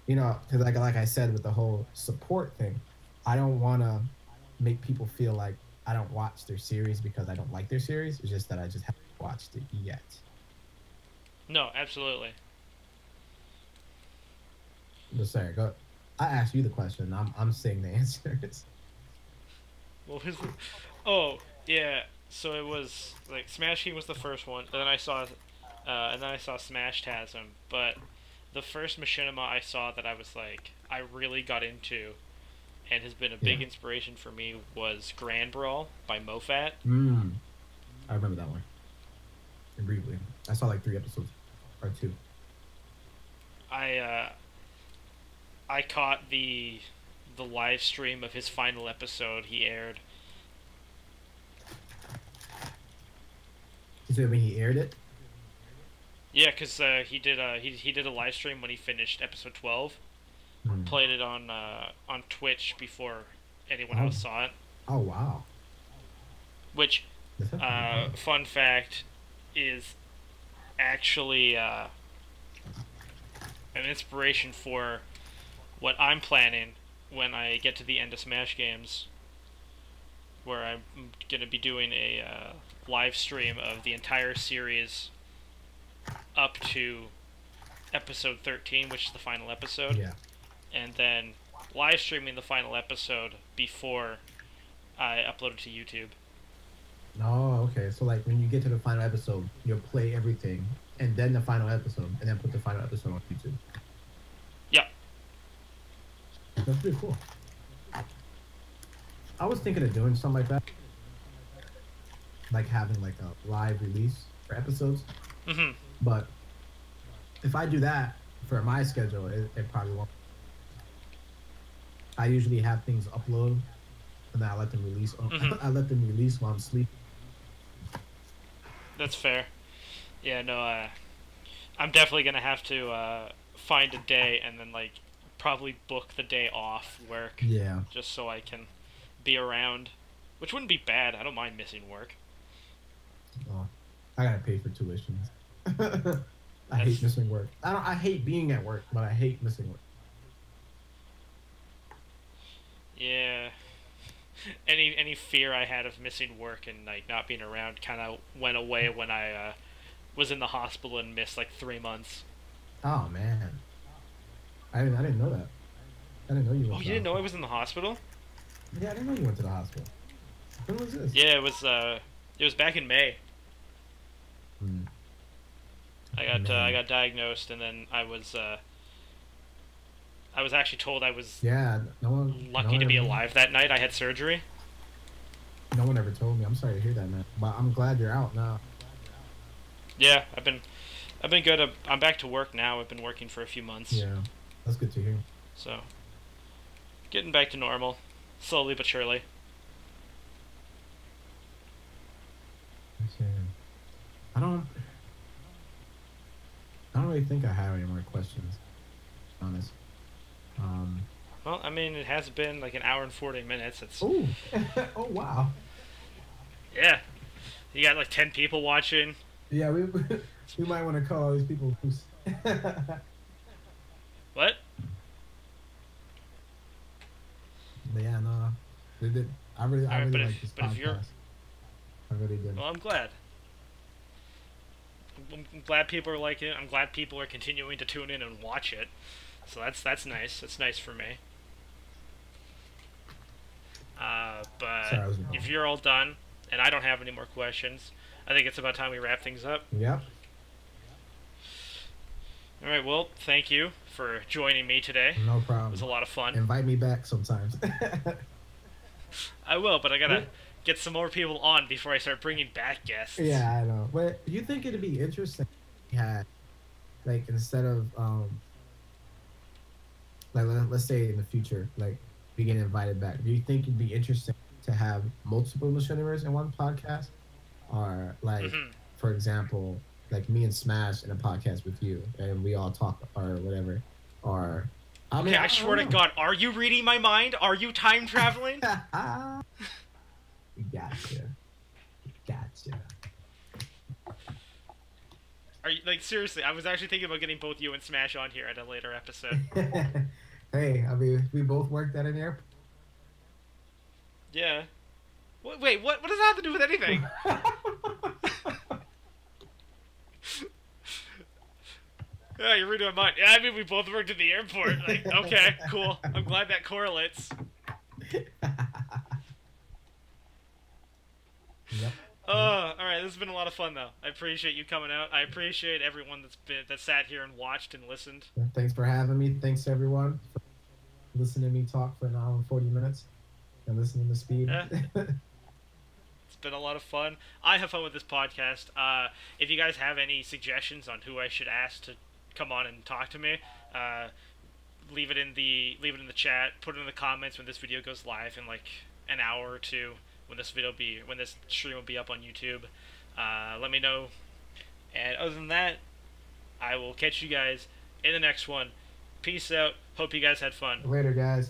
because like I said with the whole support thing, I don't want to make people feel like I don't watch their series because I don't like their series. It's just that I just haven't watched it yet. No, absolutely. But sorry, go. I asked you the question. I'm saying the answers. What was it? Oh, yeah. So it was like Smash King was the first one, and then I saw Smash Tasm. But the first Machinima I saw that I was like I really got into, and has been a big inspiration for me, was Grand Brawl by Mofat. I remember that one. And briefly, I saw like 3 episodes or 2. I caught the live stream of his final episode he aired. So when he aired it? Yeah, because he did a live stream when he finished episode 12. Played it on Twitch before anyone else saw it. Oh wow! Which, fun fact, is actually an inspiration for what I'm planning when I get to the end of Smash Games, where I'm going to be doing a live stream of the entire series up to episode 13, which is the final episode. Yeah. And then live streaming the final episode before I upload it to YouTube. Oh, okay. So like when you get to the final episode, you'll play everything, and then the final episode, and then put the final episode on YouTube. Yep. That's pretty cool. I was thinking of doing something like that, like having like a live release for episodes. But if I do that for my schedule, it probably won't. I usually have things upload, and then I let them release. I let them release while I'm sleeping. That's fair. Yeah, no, I'm definitely gonna have to find a day and then like probably book the day off work. Yeah. Just so I can be around, which wouldn't be bad. I don't mind missing work. Oh, I gotta pay for tuitions. I hate missing work. I hate being at work, but I hate missing work. Yeah. Any fear I had of missing work and like not being around kind of went away when I was in the hospital and missed like 3 months. Oh man, I didn't know that. I didn't know you. Oh, you didn't know I was in the hospital? Yeah, I didn't know you went to the hospital. When was this? Yeah, it was back in May. I got diagnosed, and then I was actually told I was lucky to be alive that night. I had surgery. No one ever told me. I'm sorry to hear that, man. But I'm glad you're out now. Yeah, I've been good. I'm back to work now. I've been working for a few months. Yeah, that's good to hear. So, getting back to normal, slowly but surely. I don't really think I have any more questions, to be honest. Well, I mean, it has been like an hour and 40 minutes. It's Ooh. Oh, wow. yeah. You got like 10 people watching. Yeah, we might want to call all these people who's... What? But yeah, no. I really like this podcast. I really did. Well, I'm glad. I'm glad people are liking it. I'm glad people are continuing to tune in and watch it. So that's nice. That's nice for me. But Sorry, if you're all done, and I don't have any more questions, I think it's about time we wrap things up. Yep. All right, well, thank you for joining me today. No problem. It was a lot of fun. Invite me back sometimes. I will, but I gotta get some more people on before I start bringing back guests. Yeah, I know. But do you think it'd be interesting if we had, like, instead of, like, let's say in the future, like, we get invited back. Do you think it'd be interesting to have multiple Machinimas in one podcast? Or, like, for example, like me and Smash in a podcast with you, and we all talk or whatever. Or, I mean, I swear to God, are you reading my mind? Are you time traveling? Gotcha. Are you, like, seriously, I was actually thinking about getting both you and Smash on here at a later episode. Hey, I mean, we both worked at an airport. Yeah. Wait, what does that have to do with anything? Yeah, you're reading my mind. Yeah, I mean, we both worked at the airport. Like, okay, cool. I'm glad that correlates. Yep. Alright, this has been a lot of fun, though. I appreciate you coming out. I appreciate everyone that sat here and watched and listened. Thanks for having me. Thanks, everyone, for listening to me talk for an hour and 40 minutes and listening to Speed. Yeah. It's been a lot of fun. I have fun with this podcast. If you guys have any suggestions on who I should ask to come on and talk to me, leave it in the chat. Put it in the comments when this video goes live in like an hour or two. When this stream will be up on YouTube, let me know. And other than that, I will catch you guys in the next one. Peace out. Hope you guys had fun. Later, guys.